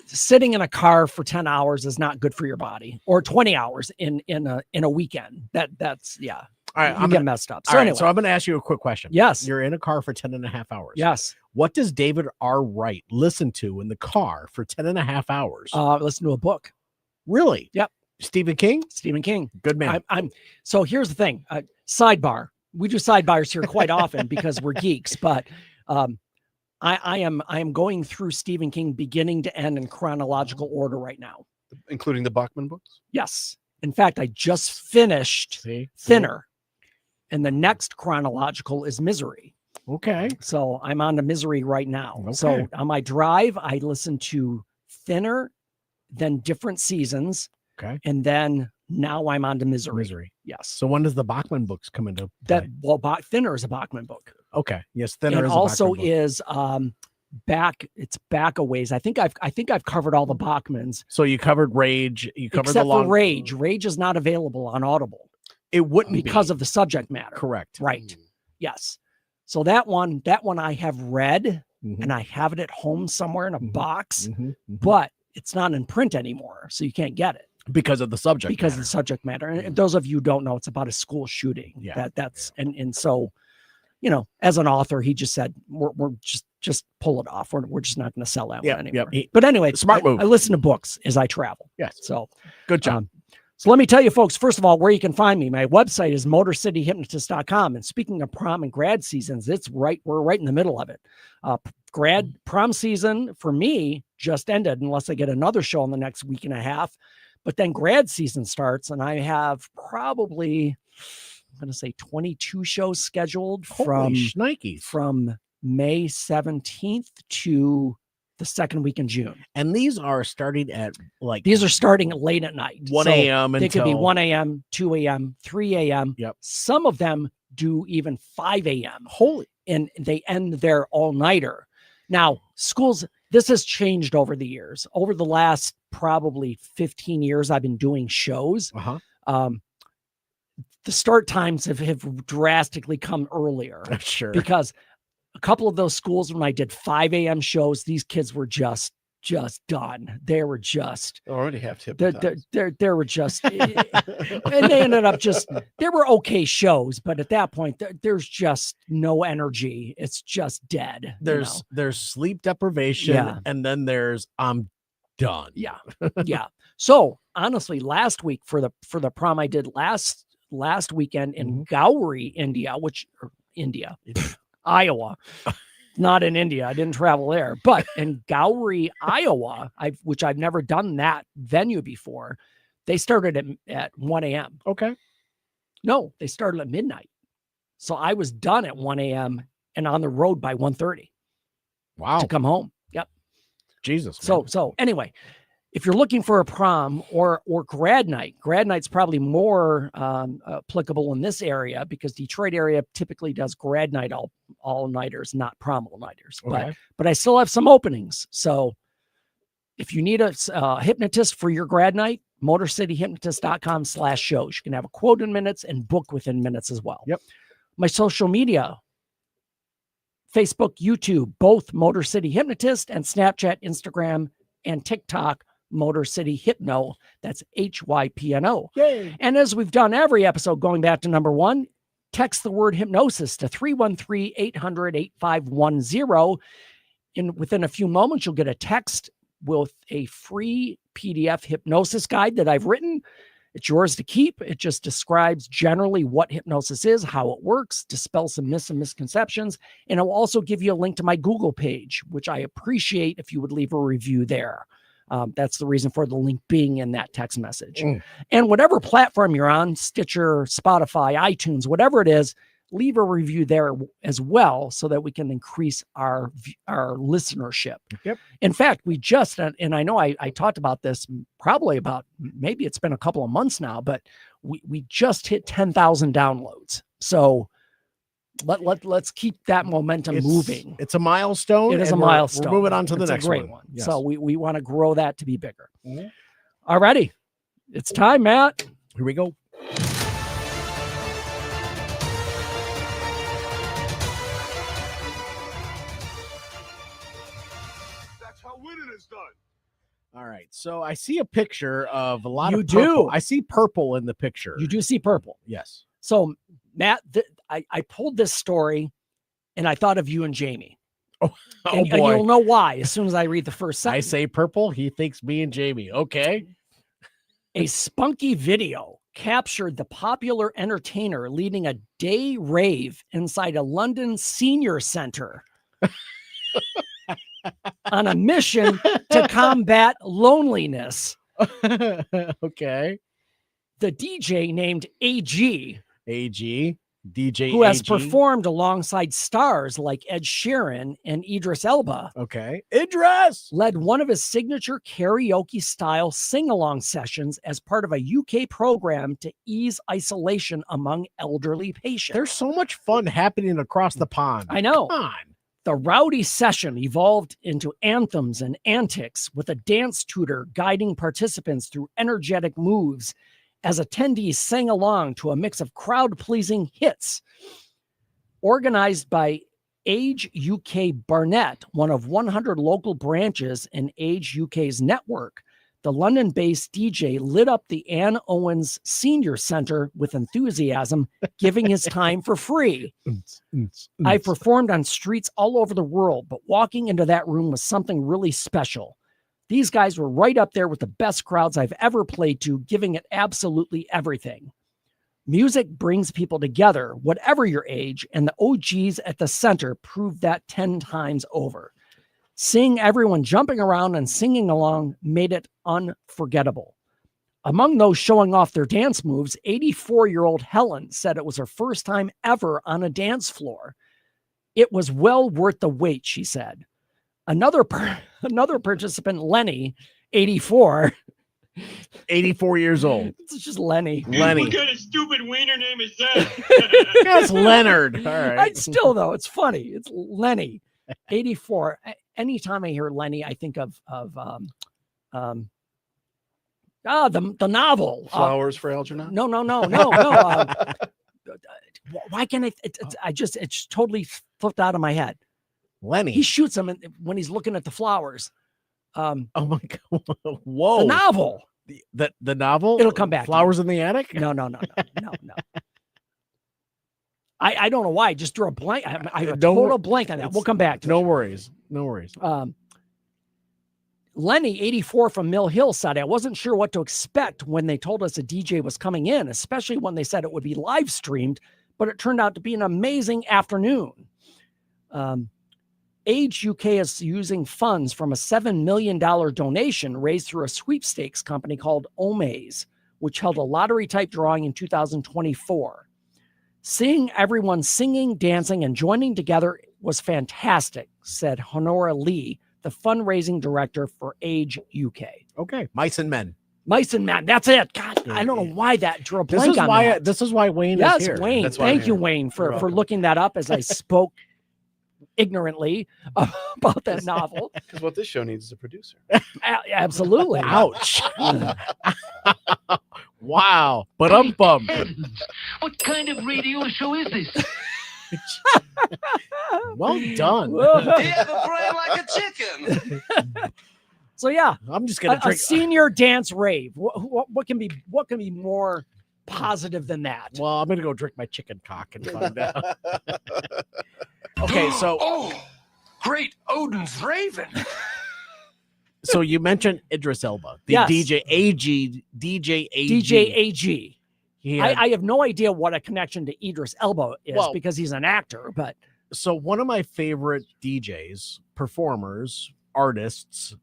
sitting in a car for 10 hours is not good for your body, or 20 hours in a weekend. That's yeah. All right, you get messed up. So anyway, so I'm going to ask you a quick question. Yes. You're in a car for 10.5 hours. Yes. What does David R. Wright listen to in the car for 10.5 hours? Listen to a book. Really? Yep. Stephen King? Stephen King. Good man. So here's the thing. Sidebar. We do sidebars here quite often because we're geeks, but I am going through Stephen King beginning to end in chronological order right now. Including the Bachman books? Yes. In fact, I just finished Thinner, and the next chronological is Misery. Okay. So I'm on to Misery right now. Okay. So on my drive, I listen to Thinner, then Different Seasons. Okay. And then now I'm on to Misery. Misery. Yes. So when does the Bachman books come into play? Thinner is a Bachman book. Okay. Yes. Thinner and is also a Bachman book. is it's back a ways. I think I've covered all the Bachmans. So you covered Rage. You covered except the long for Rage. Rage is not available on Audible. It wouldn't because of the subject matter. Correct. Right. Yes. So that one I have read, and I have it at home somewhere in a box, but it's not in print anymore, so you can't get it. because of the subject because matter. of the subject matter. And those of you who don't know, it's about a school shooting. Yeah. And so, you know, as an author, he just said, we're just pull it off. We're just not going to sell that one anymore. But anyway, smart move. I listen to books as I travel. Yes. So good job. So let me tell you folks, first of all, where you can find me. My website is motorcityhypnotist.com. And speaking of prom and grad seasons, we're right in the middle of it. Prom season for me just ended, unless I get another show in the next week and a half. But then grad season starts, and I have probably, I'm going to say 22 shows scheduled from May 17th to the second week in June. And these are starting at these are starting late at night. 1 a.m. They could be until 1 a.m., 2 a.m., 3 a.m. Yep. Some of them do even 5 a.m. Holy. And they end their all-nighter. Now, schools, this has changed over the years. Over the last probably 15 years, I've been doing shows. The start times have drastically come earlier. Sure. Because a couple of those schools, when I did 5 a.m. shows, these kids were just done. They were just already have hypnotized. They were just, and they ended up they were okay shows, but at that point, there's just no energy. It's just dead. There's sleep deprivation, Yeah. and then there's I'm done. Yeah. Yeah. So honestly, last week for the prom I did last weekend in Gowrie, Iowa, not in India. I didn't travel there, but in Gowrie, Iowa, which I've never done that venue before. They started at 1 a.m. Okay. No, they started at midnight. So I was done at 1 a.m. and on the road by 1:30. Wow. To come home. Yep. Jesus. So anyway, if you're looking for a prom or grad night's probably more applicable in this area because Detroit area typically does grad night all nighters, not prom all nighters. Okay. But I still have some openings. So if you need a hypnotist for your grad night, motorcityhypnotist.com/shows. You can have a quote in minutes and book within minutes as well. Yep. My social media, Facebook, YouTube, both Motor City Hypnotist, and Snapchat, Instagram, and TikTok, Motor City Hypno. That's HYPNO. Yay. And as we've done every episode going back to number 1, text the word hypnosis to 313-800-8510. Within a few moments, you'll get a text with a free PDF hypnosis guide that I've written. It's yours to keep. It just describes generally what hypnosis is, how it works, dispels some myths and misconceptions. And it will also give you a link to my Google page, which I appreciate if you would leave a review there. That's the reason for the link being in that text message. And whatever platform you're on, Stitcher, Spotify, iTunes, whatever it is, leave a review there as well so that we can increase our listenership. Yep. In fact, we just, and I know I talked about this probably about, maybe it's been a couple of months now, but we just hit 10,000 downloads. So let's keep that momentum moving. It's a milestone. It is a and milestone. We're moving on to the It's next a great one. one. So we want to grow that to be bigger. Mhm. All righty. It's time, Matt. Here we go. That's how winning is done. All right. So I see a picture of a lot You of purple. do. I see purple in the picture. You do see purple. Yes. So Matt, I pulled this story and I thought of you and Jamie. And boy. you'll know why as soon as I read the first I sentence. say purple. He thinks me and Jamie. Okay. A spunky video captured the popular entertainer leading a day rave inside a London senior center on a mission to combat loneliness. Okay. The DJ named AG, DJ who has AG. performed alongside stars like Ed Sheeran and Idris Elba, Okay. Idris. led one of his signature karaoke-style sing-along sessions as part of a UK program to ease isolation among elderly patients. There's so much fun happening across the pond. I know. Come on. The rowdy session evolved into anthems and antics, with a dance tutor guiding participants through energetic moves as attendees sang along to a mix of crowd-pleasing hits. Organized by Age UK Barnet, one of 100 local branches in Age UK's network, the London-based DJ lit up the Ann Owens Senior Center with enthusiasm, giving his time for free. I performed on streets all over the world, but walking into that room was something really special. These guys were right up there with the best crowds I've ever played to, giving it absolutely everything. Music brings people together, whatever your age, and the OGs at the center proved that 10 times over. Seeing everyone jumping around and singing along made it unforgettable. Among those showing off their dance moves, 84-year-old Helen said it was her first time ever on a dance floor. It was well worth the wait, she said. Another participant, Lenny, 84. 84 years old. It's just Lenny. Lenny. What kind of stupid wiener name is that? That's Leonard. All right. Still, though, it's funny. It's Lenny, 84. Anytime I hear Lenny, I think of the novel. Flowers for Algernon? No. Why can't it's totally flipped out of my head. Lenny. He shoots him when he's looking at the flowers. Oh my God. Whoa. The novel. The novel? It'll come back. Flowers in the Attic? No. I don't know why. I just drew a blank. I have a total blank on that. We'll come back to No it. worries. Lenny, 84 from Mill Hill, said, I wasn't sure what to expect when they told us a DJ was coming in, especially when they said it would be live streamed, but it turned out to be an amazing afternoon. Age UK is using funds from a $7 million donation raised through a sweepstakes company called Omaze, which held a lottery-type drawing in 2024. Seeing everyone singing, dancing, and joining together was fantastic, said Honora Lee, the fundraising director for Age UK. Okay. Mice and Men. That's it. God, I don't know why that drew a blank on that. This is why Wayne yes, is here. Wayne. That's why Thank you, Wayne, for looking that up as I spoke ignorantly about that novel. Because what this show needs is a producer. Absolutely. Ouch. Wow. But bummed. What kind of radio show is this? Well done. You have a brain like a chicken. So yeah, I'm just gonna a drink senior dance rave. What can be more positive than that? Well, I'm gonna go drink my chicken cock and find out. Okay, so Great Odin's Raven. So you mentioned Idris Elba, the Yes. DJ AG. DJ AG. I have no idea what a connection to Idris Elba is because he's an actor, but so one of my favorite DJs, performers, artists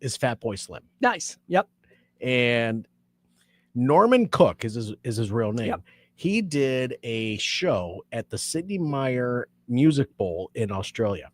is Fatboy Slim. Nice. Yep. And Norman Cook is his real name. Yep. He did a show at the Sidney Meyer Music Bowl in Australia.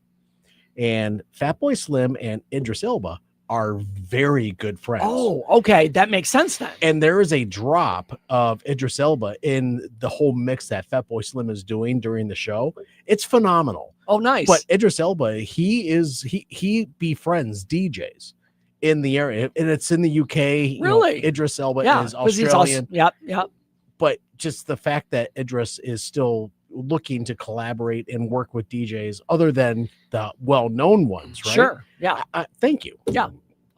And Fatboy Slim and Idris Elba are very good friends. Oh, okay. That makes sense then. And there is a drop of Idris Elba in the whole mix that Fatboy Slim is doing during the show. It's phenomenal. Oh, nice. But Idris Elba, he befriends DJs in the area, and it's in the UK. Really? Idris Elba is 'cause he's Australian. Yep. But just the fact that Idris is still looking to collaborate and work with DJs other than the well-known ones, right? Sure. Yeah. Thank you. Yeah.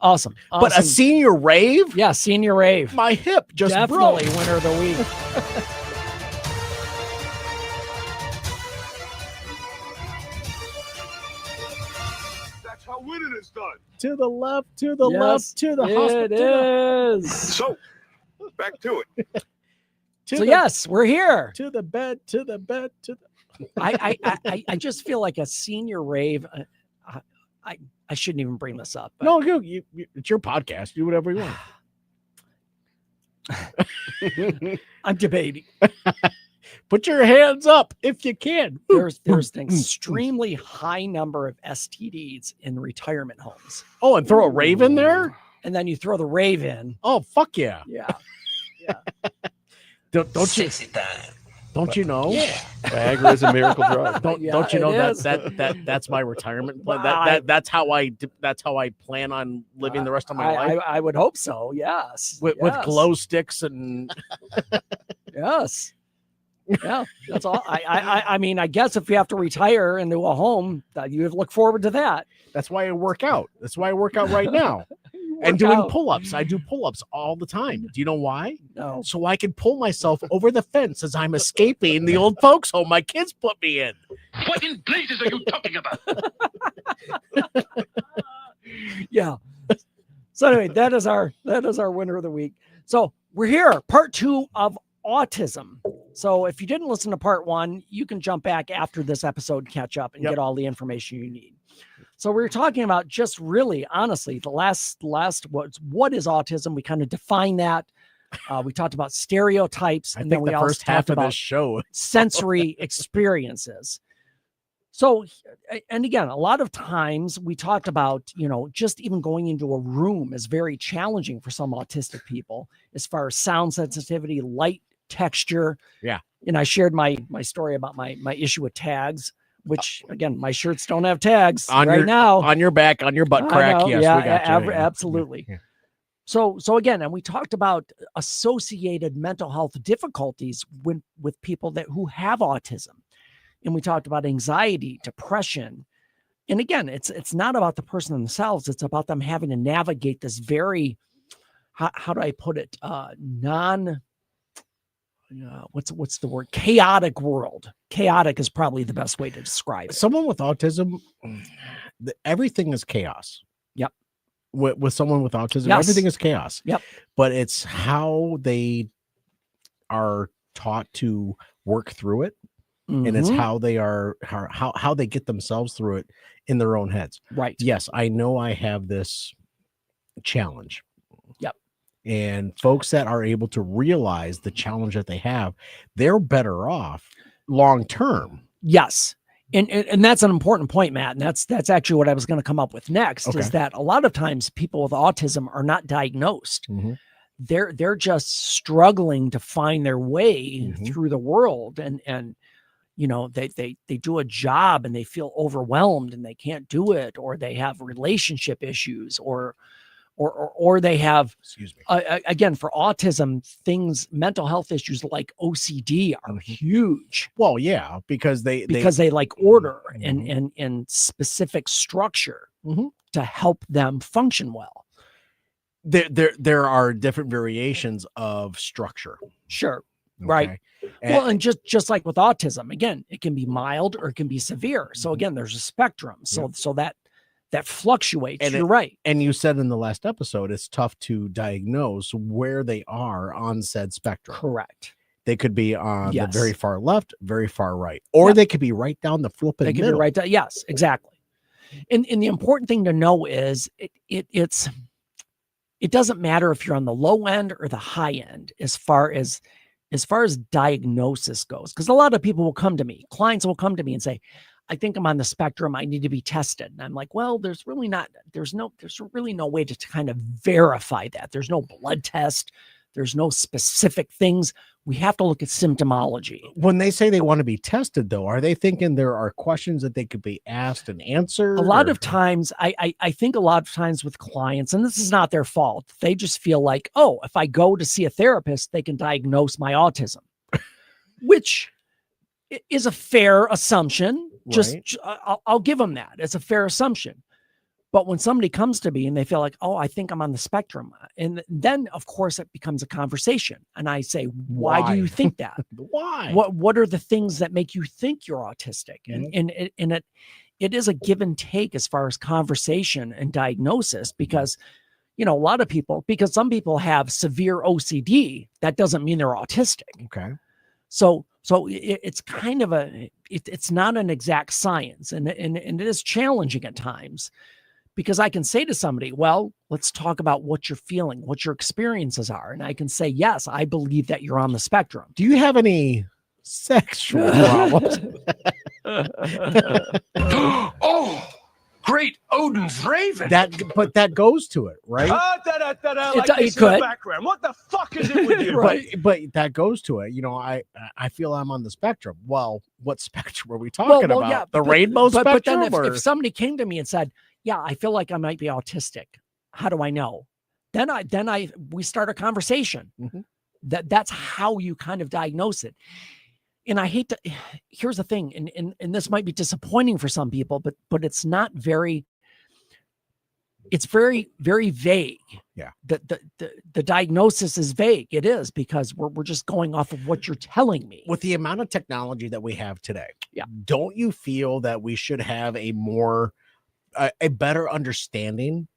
Awesome. But a senior rave? Yeah, senior rave. My hip just Definitely broke. winner of the week. That's how winning is done. To the left, to the Yes, left, to the hospital. it is. So, back to it. To So the- yes, we're here. To the bed, to the bed, to the... I just feel like a senior rave. I shouldn't even bring this up. But No, you, it's your podcast. Do whatever you want. I'm debating. Put your hands up if you can. There's an extremely high number of STDs in retirement homes. Oh, and throw a rave in there? And then you throw the rave in. Oh, fuck yeah. Yeah. Don't you? Don't you know? Yeah. Viagra is a miracle drug. Don't you know that's my retirement plan? Well, That's how I plan on living the rest of my life. I would hope so. Yes. With glow sticks and yes. Yeah, that's all. I mean, I guess if you have to retire into a home, you look forward to that. That's why I work out. That's why I work out right now. and doing out. pull-ups. I do pull-ups all the time. Do you know why? No. So I can pull myself over the fence as I'm escaping the old folks home my kids put me in. What in blazes are you talking about? Yeah. So anyway, that is our winner of the week. So we're here, part 2 of autism. So if you didn't listen to part 1, you can jump back after this episode, catch up, and get all the information you need. So we were talking about just really, honestly, the last what is autism? We kind of define that. We talked about stereotypes, and then we also talked about show sensory experiences. So, and again, a lot of times we talked about, just even going into a room is very challenging for some autistic people as far as sound sensitivity, light, texture. Yeah. And I shared my story about my issue with tags, which again, my shirts don't have tags now. On your back, on your butt crack. Yes, yeah, we got you. Absolutely. Yeah. So again, and we talked about associated mental health difficulties with people who have autism. And we talked about anxiety, depression. And again, it's not about the person themselves. It's about them having to navigate this very, how do I put it? What's the word? Chaotic world. Chaotic is probably the best way to describe it. Someone with autism, everything is chaos. Yep. With someone with autism, Yes. everything is chaos. Yep. But it's how they are taught to work through it. And it's how they are, how they get themselves through it in their own heads. Right. Yes, I know I have this challenge. Yep. And folks that are able to realize the challenge that they have, they're better off long term. Yes. And that's an important point, Matt. And that's actually what I was going to come up with next, is that a lot of times people with autism are not diagnosed. They're just struggling to find their way through the world, and they do a job and they feel overwhelmed and they can't do it, or they have relationship issues, or they have, again, for autism, mental health issues like OCD are huge. Well, yeah, because they like order and specific structure to help them function well. There are different variations of structure. Sure. Right. Well, and just like with autism, again, it can be mild or it can be severe. So again, there's a spectrum. So that fluctuates. You're right. And you said in the last episode, it's tough to diagnose where they are on said spectrum. Correct. They could be on the very far left, very far right, or they could be right down the flipping middle. Be right down. Yes, exactly. And the important thing to know is it doesn't matter if you're on the low end or the high end as far as diagnosis goes, because a lot of people will come to me, clients will come to me and say, I think I'm on the spectrum. I need to be tested. And I'm like, well, there's really no way to kind of verify that. There's no blood test. There's no specific things. We have to look at symptomology. When they say they want to be tested, though, are they thinking there are questions that they could be asked and answered? A lot of times, I think a lot of times with clients, and this is not their fault, they just feel like, oh, if I go to see a therapist, they can diagnose my autism, which is a fair assumption. I'll give them that. It's a fair assumption. But when somebody comes to me and they feel like, oh, I think I'm on the spectrum, and then of course it becomes a conversation, and I say, why do you think that? Why? What are the things that make you think you're autistic? And it is a give and take as far as conversation and diagnosis, because a lot of people, because some people have severe OCD, that doesn't mean they're autistic. Okay. So it's kind of it's not an exact science, and it is challenging at times, because I can say to somebody, well, let's talk about what you're feeling, what your experiences are. And I can say, yes, I believe that you're on the spectrum. Do you have any sexual problems? Oh, great Odin's raven. But that goes to it, right? It could. Background. What the fuck is it with you? But that goes to it. I feel I'm on the spectrum. Well, what spectrum are we talking about? Yeah, the rainbow spectrum? But then if somebody came to me and said, yeah, I feel like I might be autistic, how do I know? Then we start a conversation. That's how you kind of diagnose it. And I hate to, here's the thing, and this might be disappointing for some people, but it's not very, it's very, very vague. Yeah. The diagnosis is vague. It is, because we're just going off of what you're telling me. With the amount of technology that we have today, yeah, don't you feel that we should have a better understanding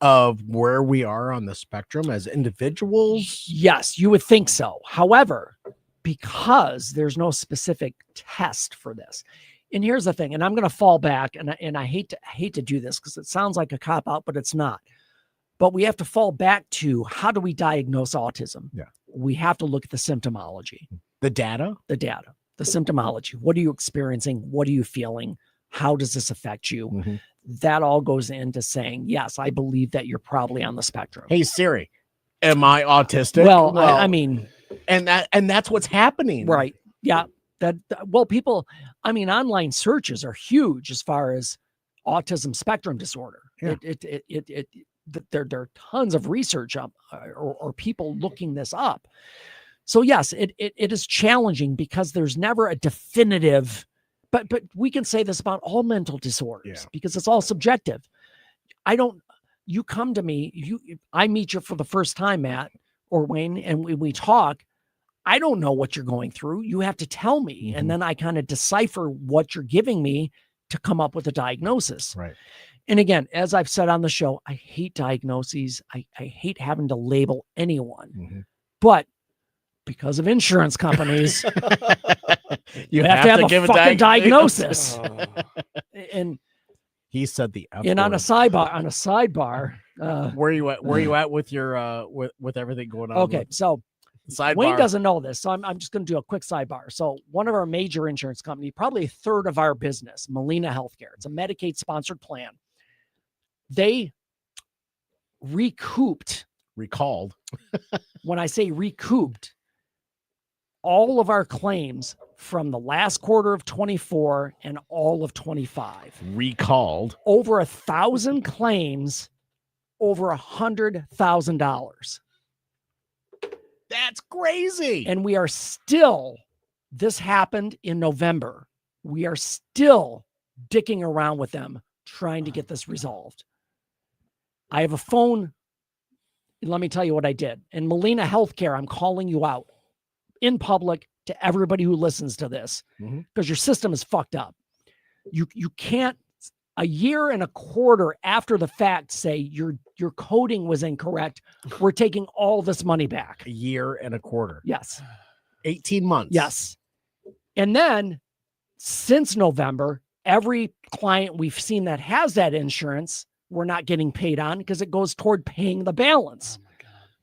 of where we are on the spectrum as individuals? Yes, you would think so. However, because there's no specific test for this. And here's the thing, and I'm going to fall back, and I hate to do this because it sounds like a cop out, but it's not. But we have to fall back to, how do we diagnose autism? Yeah. We have to look at the symptomology. The data, the symptomology. What are you experiencing? What are you feeling? How does this affect you? Mm-hmm. That all goes into saying, yes, I believe that you're probably on the spectrum. Hey Siri, am I autistic? Well, I mean, and that's what's happening. Right. Yeah. Well, people, I mean, online searches are huge as far as autism spectrum disorder. Yeah. There are tons of research up or people looking this up. So yes, it is challenging because there's never a definitive, but we can say this about all mental disorders because it's all subjective. You come to me, I meet you for the first time, Matt or Wayne, and we talk. I don't know what you're going through. You have to tell me. And then I kind of decipher what you're giving me to come up with a diagnosis. Right. And again, as I've said on the show, I hate diagnoses. I hate having to label anyone. But because of insurance companies, you have to have a fucking diagnosis. And he said the F and on word. a sidebar, where you at with your with everything going on? Okay, so sidebar. Wayne doesn't know this, so I'm just going to do a quick sidebar. So one of our major insurance company, probably a third of our business, Molina Healthcare, it's a Medicaid sponsored plan. They recalled. When I say recouped, all of our claims from the last quarter of 24 and all of 25. Recalled over 1,000 claims, over $100,000. That's crazy. And we are still, this happened in November. We are still dicking around with them, trying to get this resolved. I have a phone. Let me tell you what I did. In Molina Healthcare, I'm calling you out in public to everybody who listens to this, because your system is fucked up. You can't, a year and a quarter after the fact, say your coding was incorrect. We're taking all this money back. A year and a quarter. Yes. 18 months. Yes. And then since November, every client we've seen that has that insurance, we're not getting paid on because it goes toward paying the balance.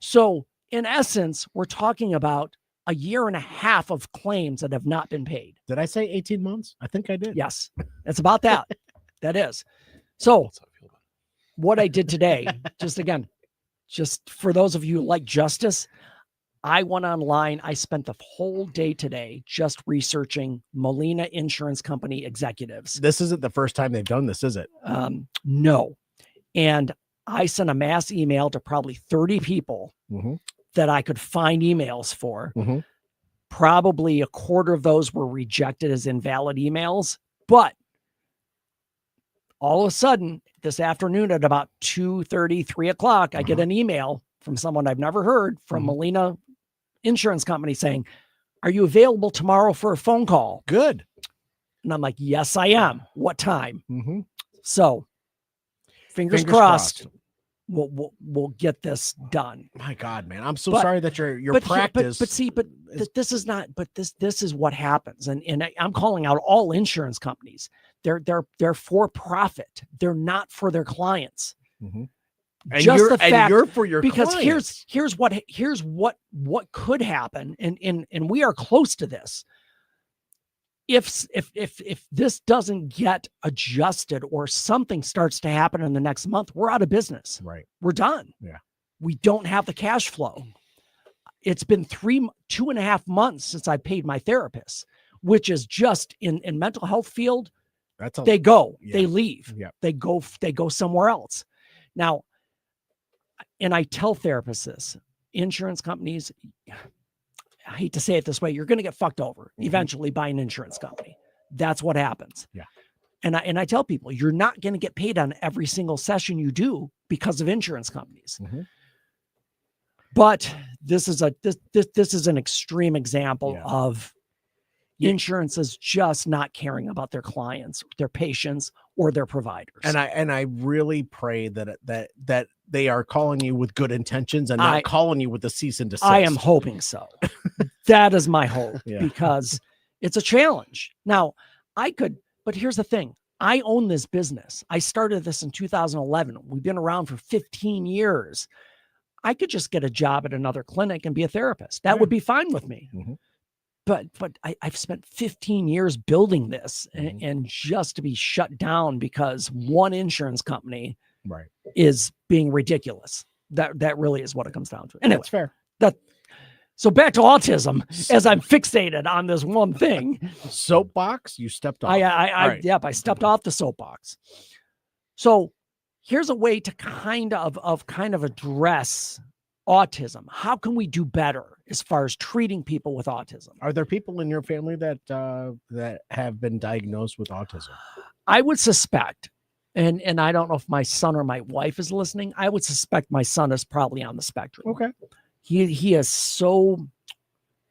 So in essence, we're talking about a year and a half of claims that have not been paid. Did I say 18 months? I think I did. Yes. It's about that. That is. So what I did today, just for those of you who like justice, I went online. I spent the whole day today just researching Molina Insurance Company executives. This isn't the first time they've done this, is it? No. And I sent a mass email to probably 30 people that I could find emails for. Probably a quarter of those were rejected as invalid emails. But all of a sudden, this afternoon at about 2:30, 3 o'clock, I get an email from someone I've never heard from Molina Insurance Company saying, "Are you available tomorrow for a phone call?" Good. And I'm like, "Yes, I am. What time?" So fingers Fingers crossed. We'll get this done. My God, man, I'm so sorry that your practice. This is not. But this is what happens, and I'm calling out all insurance companies. They're for profit. They're not for their clients. And Just the fact, you're for your because clients. here's what could happen, and we are close to this. If this doesn't get adjusted or something starts to happen in the next month, we're out of business. Right. We're done. Yeah. We don't have the cash flow. It's been 2.5 months since I paid my therapist, which is just in mental health field. They leave. Yeah. They go somewhere else. Now, and I tell therapists this, insurance companies, I hate to say it this way, you're going to get fucked over eventually by an insurance company. That's what happens. Yeah. And I tell people, you're not going to get paid on every single session you do because of insurance companies. But this is an extreme example of insurance is just not caring about their clients, their patients, or their providers. And I really pray that they are calling you with good intentions and not calling you with a cease and desist. I am hoping so. That is my hope because it's a challenge. Now, but here's the thing. I own this business. I started this in 2011. We've been around for 15 years. I could just get a job at another clinic and be a therapist. That would be fine with me. But I've spent 15 years building this and just to be shut down because one insurance company is being ridiculous. That really is what it comes down to. Anyway, that's fair. So back to autism, as I'm fixated on this one thing. Soapbox, you stepped off. I stepped off the soapbox. So here's a way to kind of address autism. How can we do better as far as treating people with autism? Are there people in your family that have been diagnosed with autism? I would suspect, and I don't know if my son or my wife is listening. I would suspect my son is probably on the spectrum. Okay. He is so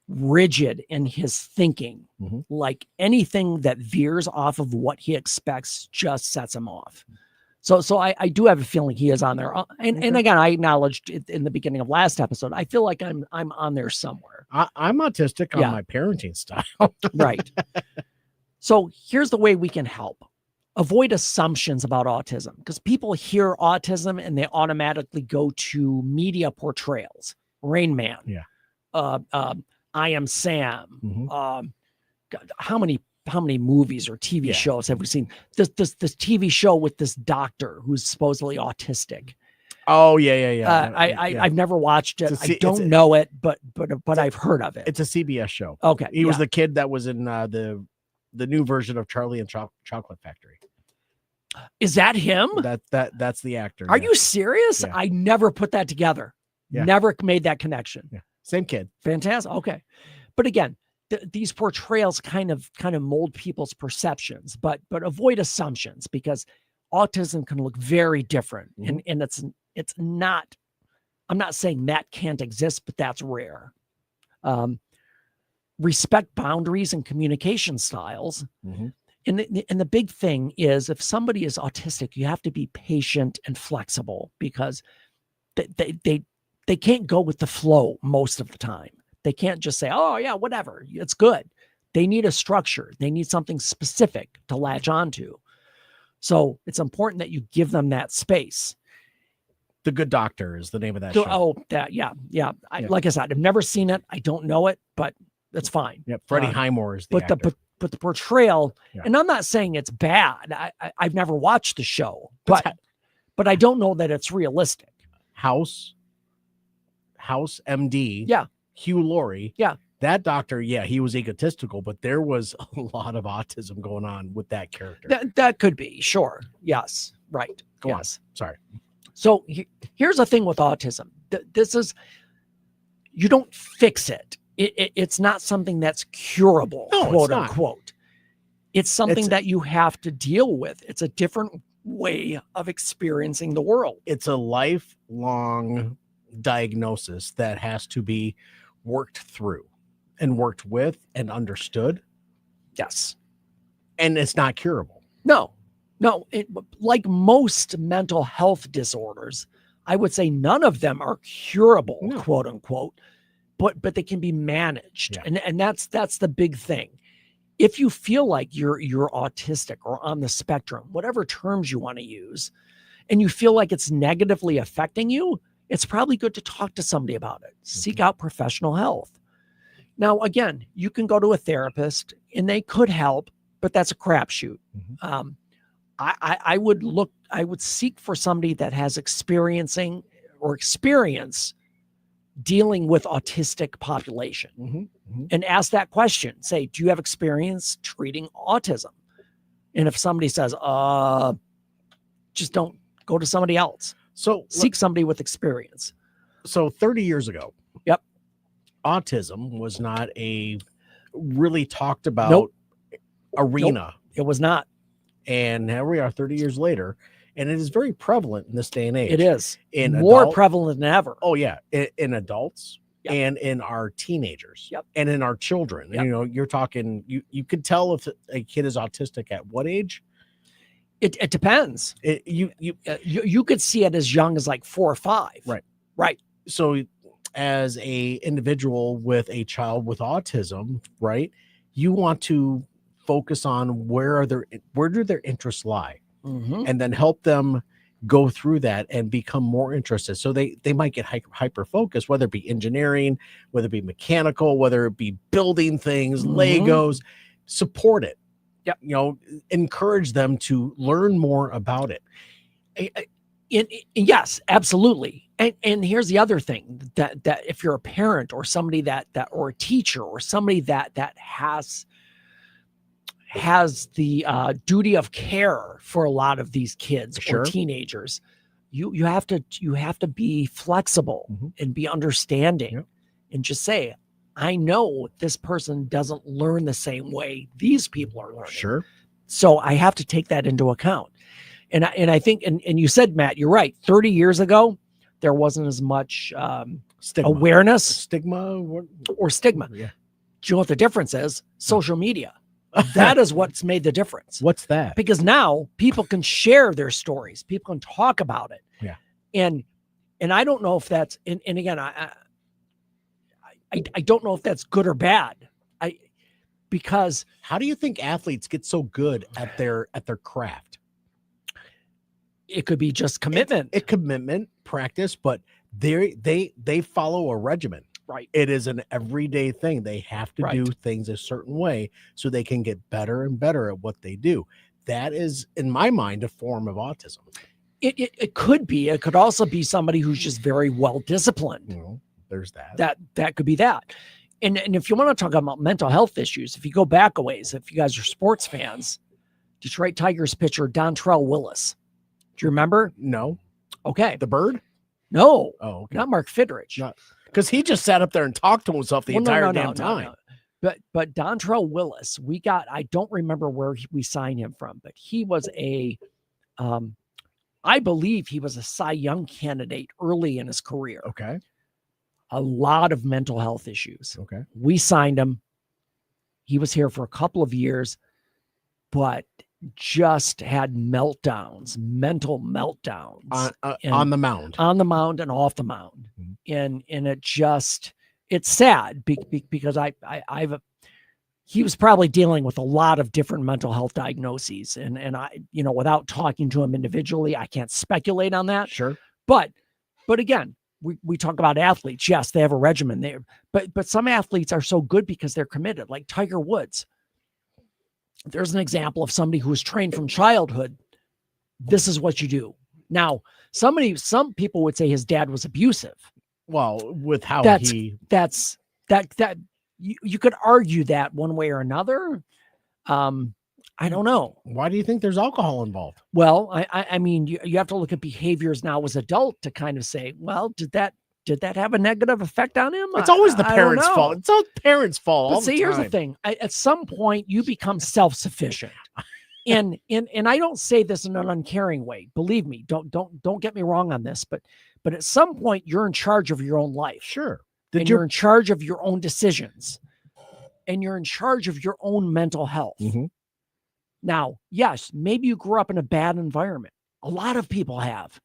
rigid in his thinking, like anything that veers off of what he expects just sets him off. So I do have a feeling he is on there. And again, I acknowledged it in the beginning of last episode. I feel like I'm on there somewhere. I'm autistic on my parenting style. Right. So here's the way we can help. Avoid assumptions about autism, because people hear autism and they automatically go to media portrayals. Rain Man. I Am Sam. God, how many movies or TV shows have we seen? This TV show with this doctor who's supposedly autistic. Oh yeah. I've never watched it. I don't know it, but I've heard of it. It's a CBS show. Okay. He was the kid that was in the new version of Charlie and Chocolate Factory. Is that him? That's the actor. Are you serious? Yeah. I never put that together. Yeah. Never made that connection. Yeah. Same kid. Fantastic. Okay. But again, these portrayals kind of mold people's perceptions, but avoid assumptions, because autism can look very different. And it's not, I'm not saying that can't exist, but that's rare. Respect boundaries and communication styles. And the big thing is, if somebody is autistic, you have to be patient and flexible, because they can't go with the flow most of the time. They can't just say, oh yeah, whatever, it's good. They need a structure. They need something specific to latch onto. So it's important that you give them that space. The Good Doctor is the name of that show. Oh, yeah. Like I said, I've never seen it. I don't know it, but that's fine. Yeah, Freddie Highmore is the actor. But the portrayal, and I'm not saying it's bad. I've never watched the show, but I don't know that it's realistic. House MD. Yeah. Hugh Laurie. Yeah. That doctor, he was egotistical, but there was a lot of autism going on with that character. That could be, sure. Yes. Right. Go on. Sorry. So here's the thing with autism. This is, you don't fix it. It's not something that's curable, quote unquote. It's something that you have to deal with. It's a different way of experiencing the world. It's a lifelong diagnosis that has to be worked through and worked with and understood. Yes. And it's not curable. No, like most mental health disorders, I would say none of them are curable, quote unquote, but they can be managed. Yeah. And that's the big thing. If you feel like you're autistic or on the spectrum, whatever terms you want to use, and you feel like it's negatively affecting you, it's probably good to talk to somebody about it. Seek out professional help. Now, again, you can go to a therapist and they could help, but that's a crapshoot. I would seek for somebody that has experience dealing with autistic population, and ask that question. Say, do you have experience treating autism? And if somebody says, just don't, go to somebody else. So seek somebody with experience. So 30 years ago, yep, autism was not a really talked about arena. It was not. And here we are 30 years later, and it is very prevalent in this day and age. It is in more prevalent than ever. Oh yeah, in adults and in our teenagers and in our children. You know, you're talking. You could tell if a kid is autistic at what age. It depends. You could see it as young as like 4 or 5. Right. So, as a individual with a child with autism, right, you want to focus on where do their interests lie, and then help them go through that and become more interested. So they might get hyper focused, whether it be engineering, whether it be mechanical, whether it be building things, Legos. Support it. You know, encourage them to learn more about it. Yes, absolutely. And here's the other thing, that if you're a parent or somebody that or a teacher or somebody that has the duty of care for a lot of these kids or teenagers, you have to be flexible and be understanding and just say, I know this person doesn't learn the same way these people are learning. So I have to take that into account. And I think, and you said, Matt, you're right. 30 years ago, there wasn't as much awareness, or stigma. Do you know what the difference is? Social media. That is what's made the difference. What's that? Because now people can share their stories. People can talk about it. Yeah. And I don't know if that's, and again, I don't know if that's good or bad. Because how do you think athletes get so good at their craft? It could be just commitment. Commitment, practice, but they follow a regimen. Right. It is an everyday thing. They have to do things a certain way so they can get better and better at what they do. That is, in my mind, a form of autism. It could be. It could also be somebody who's just very well disciplined. There's that. That could be that. And if you want to talk about mental health issues, if you go back a ways, if you guys are sports fans, Detroit Tigers pitcher Dontrell Willis. Do you remember? No. Okay. The bird? No. Oh, okay. Not Mark Fidrich. Because he just sat up there and talked to himself the entire damn time. No. But Dontrell Willis, I don't remember where we signed him from, but he was I believe he was a Cy Young candidate early in his career. Okay. A lot of mental health issues. Okay. We signed him. He was here for a couple of years, but just had mental meltdowns on the mound and off the mound. And it's sad because he was probably dealing with a lot of different mental health diagnoses, and I, without talking to him individually, I can't speculate on that. Sure. But again, we talk about athletes. Yes, they have a regimen there, but some athletes are so good because they're committed, like Tiger Woods. There's an example of somebody who was trained from childhood. This is what you do. Now, some people would say his dad was abusive. Well, with how you could argue that one way or another. I don't know. Why do you think there's alcohol involved? Well, I mean, you have to look at behaviors now as adult to kind of say, well, did that have a negative effect on him? It's always the parents' fault. It's all parents' fault. But see, here's the thing. At some point, you become self-sufficient. And I don't say this in an uncaring way. Believe me, don't get me wrong on this, but at some point you're in charge of your own life. Sure. You're in charge of your own decisions. And you're in charge of your own mental health. Now, yes, maybe you grew up in a bad environment. A lot of people have.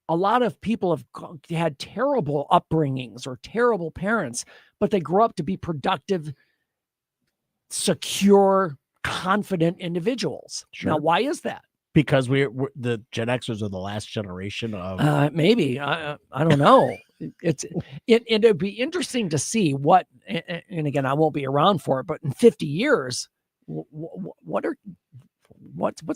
A lot of people have had terrible upbringings or terrible parents, but they grew up to be productive, secure, confident individes. Sure. Now, why is that? Because we're the Gen Xers are the last generation of. Maybe I don't know. It'd be interesting to see what. And again, I won't be around for it, but in 50 years, what's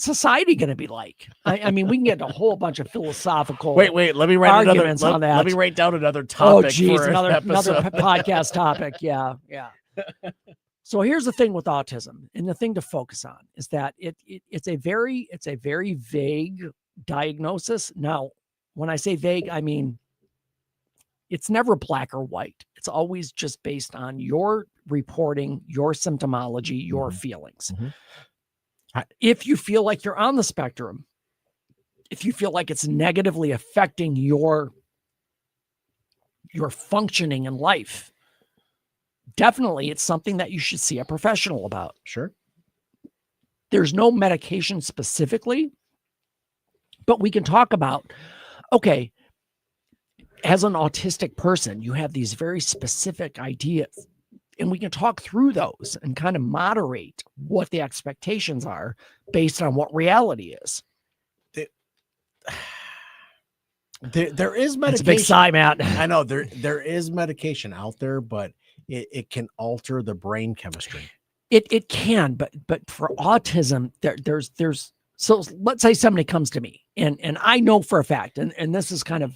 society going to be like? I mean, we can get a whole bunch of philosophical. Wait. Let me write arguments on that. Let me write down another topic. Oh, geez, another podcast topic. Yeah. So here's the thing with autism, and the thing to focus on is that it's a very vague diagnosis. Now, when I say vague, I mean it's never black or white. It's always just based on your reporting, your symptomology, your feelings. If you feel like you're on the spectrum, if you feel like it's negatively affecting your functioning in life, definitely it's something that you should see a professional about. Sure. There's no medication specifically, but we can talk about, okay, as an autistic person, you have these very specific ideas, and we can talk through those and kind of moderate what the expectations are based on what reality is. There is medication. It's a big sigh, Matt. I know there is medication out there, but it can alter the brain chemistry. It can, but for autism, there's so let's say somebody comes to me and I know for a fact, and this is kind of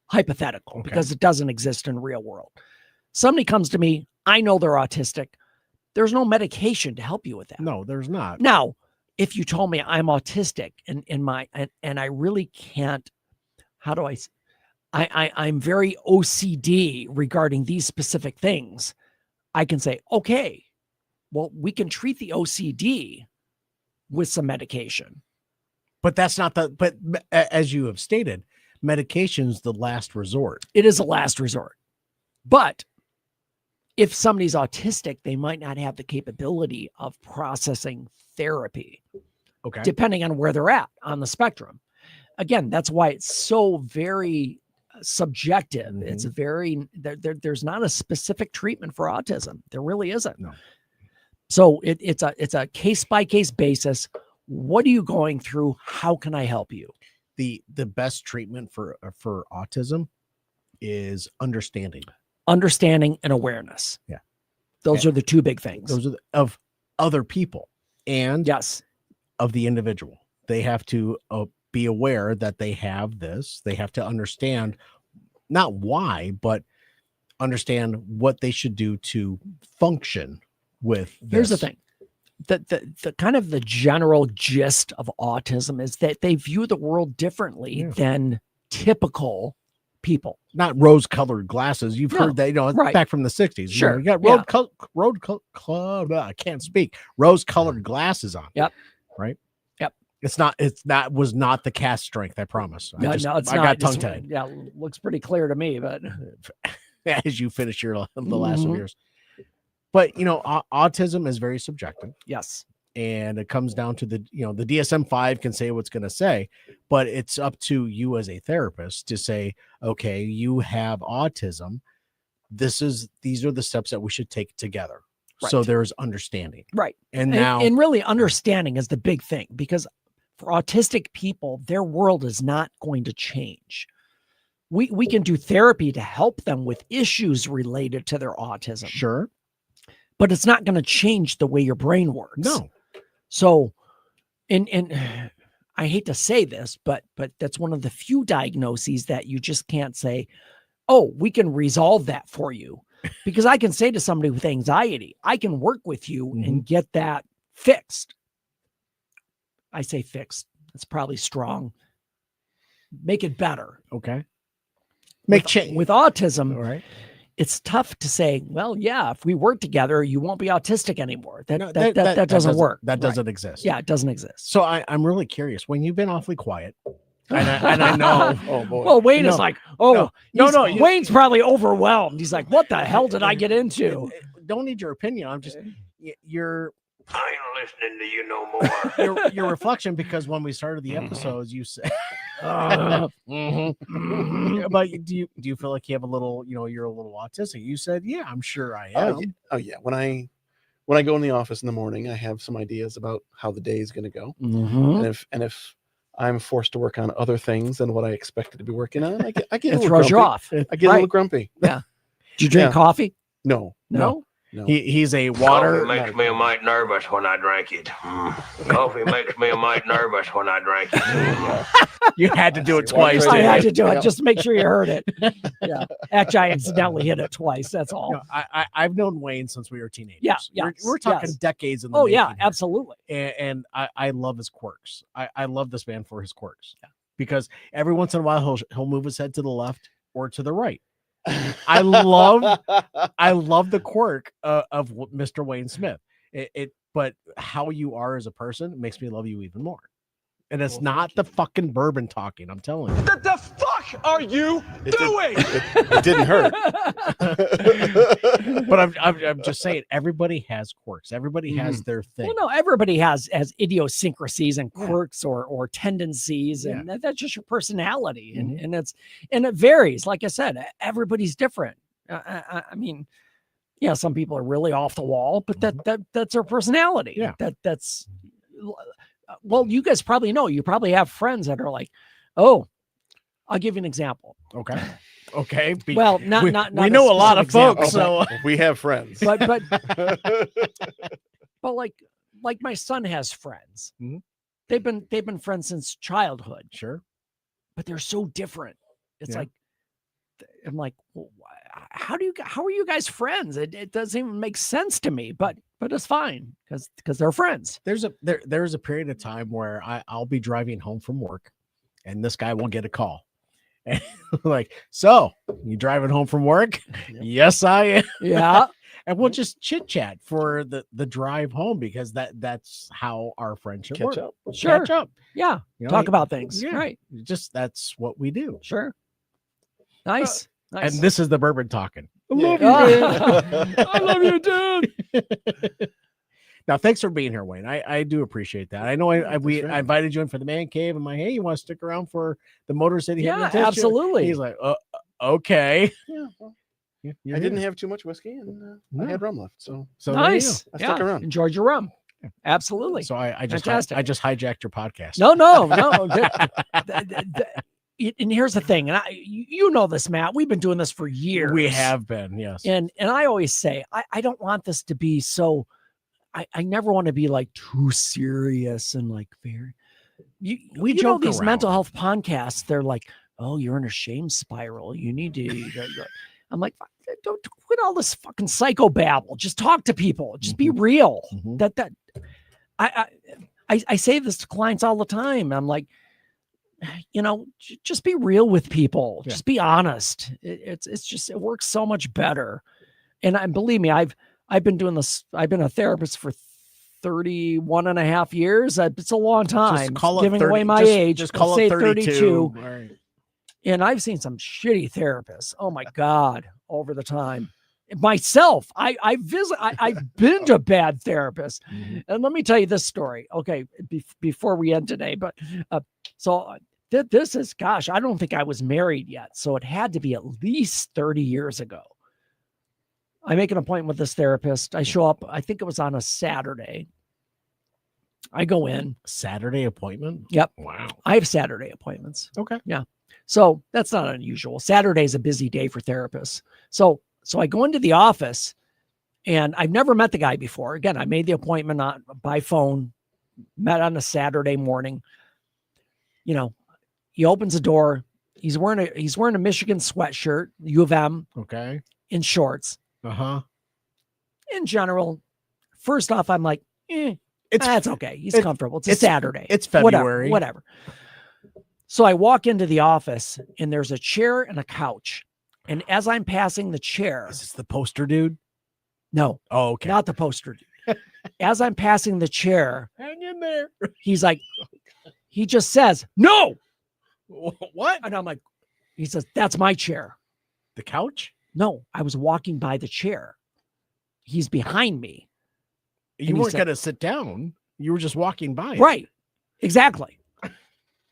hypothetical because it doesn't exist in the real world. Somebody comes to me, I know they're autistic. There's no medication to help you with that. No, there's not. Now, if you told me I'm autistic and I really can't, how do I'm very OCD regarding these specific things, I can say, okay, well, we can treat the OCD with some medication. But that's not but as you have stated, medication's the last resort. It is a last resort. But if somebody's autistic, they might not have the capability of processing therapy. Okay. Depending on where they're at on the spectrum. Again, that's why it's so very subjective. Mm-hmm. It's very, there's not a specific treatment for autism. There really isn't. No. So it's a case-by-case basis. What are you going through? How can I help you? The best treatment for autism is understanding. Understanding and awareness. Yeah. Those are the two big things. Those are of other people and yes, of the individual. They have to be aware that they have this. They have to understand not why, but understand what they should do to function with this. Here's the thing. The kind of the general gist of autism is that they view the world differently than typical people. Not rose-colored glasses. You've heard that, right. Back from the 60s. Sure. You got I can't speak. Rose-colored glasses on. Yep. Right? Yep. Was not the cast strength, I promise. No, it's not. I got tongue-tied. Yeah, looks pretty clear to me, but as you finish the last of yours. But autism is very subjective. Yes. And it comes down to the DSM-5 can say what's going to say, but it's up to you as a therapist to say, okay, you have autism. These are the steps that we should take together. Right. So there's understanding. Right. And really understanding is the big thing, because for autistic people, their world is not going to change. We can do therapy to help them with issues related to their autism. Sure. But it's not going to change the way your brain works. No. So, and I hate to say this, but that's one of the few diagnoses that you just can't say, oh, we can resolve that for you. Because I can say to somebody with anxiety, I can work with you and get that fixed. I say fixed. That's probably strong. Make it better. Okay. Make change. With autism, all right. It's tough to say, well, yeah, if we work together, you won't be autistic anymore. That doesn't work. That doesn't exist. Yeah, it doesn't exist. So I'm really curious. When you've been awfully quiet, and I know, oh boy. Well, Wayne is like, Wayne's probably overwhelmed. He's like, what the hell did I get into? Don't need your opinion. I'm just your. I ain't listening to you no more. Your reflection, because when we started the episodes, you said, but do you feel like you have a little, you're a little autistic? You said, yeah, I'm sure I am. Oh yeah. When I go in the office in the morning, I have some ideas about how the day is going to go. And if I'm forced to work on other things than what I expected to be working on, I get a little throws you grumpy. off. I get a little grumpy. Yeah. Do you drink coffee? No. No. He's a water. Coffee makes me a mite nervous when I drink it. Coffee makes me a mite nervous when I drink it. You had to do it twice. I had to do it just to make sure you heard it. Yeah. Actually, I accidentally hit it twice. That's all. I've known Wayne since we were teenagers. Yeah. We're talking decades in the making. making. Yeah, absolutely. And I love his quirks. I love this man for his quirks. Yeah. Because every once in a while he'll move his head to the left or to the right. I love the quirk of Mr. Wayne Smith. But how you are as a person makes me love you even more. And it's not the fucking bourbon talking. I'm telling you. What the fuck are you doing? It didn't hurt. But I'm just saying, everybody has quirks. Everybody has their thing. Well, no, everybody has idiosyncrasies and quirks or tendencies, and that's just your personality, and it varies. Like I said, everybody's different. I mean, yeah, some people are really off the wall, but that's their personality. Yeah, that's. Well, you guys probably know. You probably have friends that are like, oh, I'll give you an example. Okay. Well, not we know a lot of example, folks, so we have friends. But like my son has friends. They've been friends since childhood. Sure. But they're so different. It's Yeah. like, I'm like, well, how are you guys friends? It doesn't even make sense to me, but it's fine because they're friends. There's a period of time where I'll be driving home from work, and this guy will get a call, and like, so you driving home from work? Yes, I am. Yeah. And we'll just chit chat for the drive home, because that's how our friendship Catch works. up. Sure. Catch up. Yeah. You know, Talk about things. Yeah. Right. Just that's what we do. Sure. Nice. Nice. And this is the bourbon talking. I love you, I love you, dude. Now, thanks for being here, Wayne. I do appreciate that. I know I invited you in for the man cave. I'm like, hey, you want to stick around for the Motor City Hypnotist? Absolutely. He's like, okay. Yeah, well, You're I didn't here. have too much whiskey, and I had rum left, so Nice. I stuck around. Enjoyed your rum. Absolutely. So I just Fantastic. I just hijacked your podcast. No. And here's the thing, and you know this, Matt. We've been doing this for years. We have been, yes. And I always say, I don't want this to be so. I never want to be like too serious and like very. We joke these around. mental health podcasts. They're like, oh, you're in a shame spiral. You need to. I'm like, don't quit all this fucking psychobabble. Just talk to people. Just be real. I say this to clients all the time. I'm like, just be real with people. Just be honest. It's just, it works so much better. And believe me, I've been doing this. I've been a therapist for 31 and a half years. It's a long time. Just call it giving 30, away my just, age. Just call say it 32. All right. And I've seen some shitty therapists. Oh my God, over the time. Myself, I've been to bad therapists. And let me tell you this story. Okay, before we end today, but this is, gosh, I don't think I was married yet. So it had to be at least 30 years ago. I make an appointment with this therapist. I show up, I think it was on a Saturday. I go in. Saturday appointment? Yep. Wow. I have Saturday appointments. Okay. Yeah. So that's not unusual. Saturday is a busy day for therapists. So I go into the office, and I've never met the guy before. Again, I made the appointment by phone, met on a Saturday morning. He opens the door. He's wearing a Michigan sweatshirt, U of M. Okay. In shorts. In general, first off, I'm like, that's okay. He's comfortable. It's a Saturday. It's February. Whatever. So I walk into the office, and there's a chair and a couch. And as I'm passing the chair, is this the poster dude? No. Oh, okay. Not the poster dude. As I'm passing the chair, hang in there. He's like, he just says, no. What? And I'm like, he says, that's my chair. The couch? No, I was walking by the chair. He's behind me. You weren't going to sit down. You were just walking by. Right. Exactly.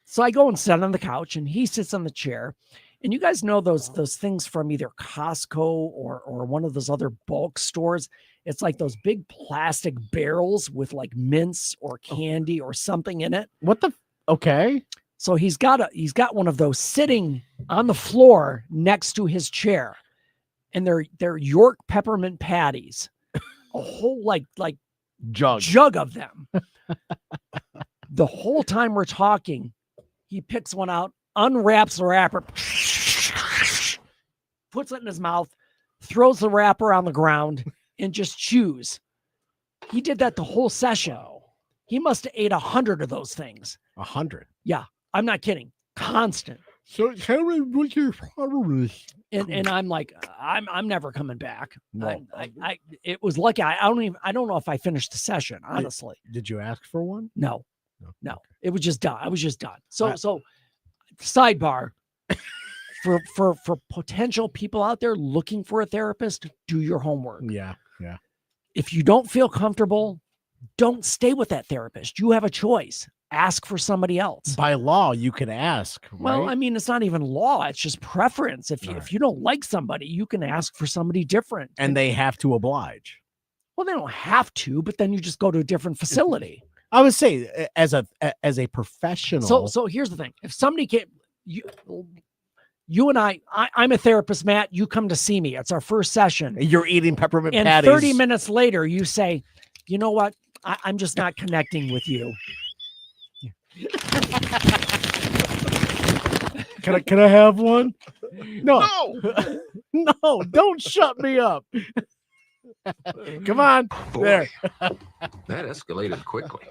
So I go and sit on the couch, and he sits on the chair. And you guys know those things from either Costco or one of those other bulk stores. It's like those big plastic barrels with like mints or candy or something in it. What the? Okay. So he's got one of those sitting on the floor next to his chair, and they're York peppermint patties, a whole like jug of them. The whole time we're talking, he picks one out, unwraps the wrapper, puts it in his mouth, throws the wrapper on the ground, and just chews. He did that the whole session. He must have ate 100 of those things. 100? Yeah, I'm not kidding. Constant. So tell me what your problem is. And I'm like, I'm never coming back. No. It was lucky. I don't know if I finished the session, honestly. Did you ask for one? No. It was just done. I was just done. So sidebar for potential people out there looking for a therapist, do your homework. Yeah. If you don't feel comfortable, don't stay with that therapist. You have a choice. Ask for somebody else. By law, you can ask. Well, right? I mean, it's not even law. It's just preference. If you don't like somebody, you can ask for somebody different. And they have to oblige. Well, they don't have to, but then you just go to a different facility. I would say as a professional. So here's the thing. If somebody came, you and I'm a therapist, Matt, you come to see me. It's our first session. You're eating peppermint and patties. 30 minutes later, you say, you know what? I'm just not connecting with you. Can I have one? No. No, don't shut me up. Come on. Boy, There. that escalated quickly.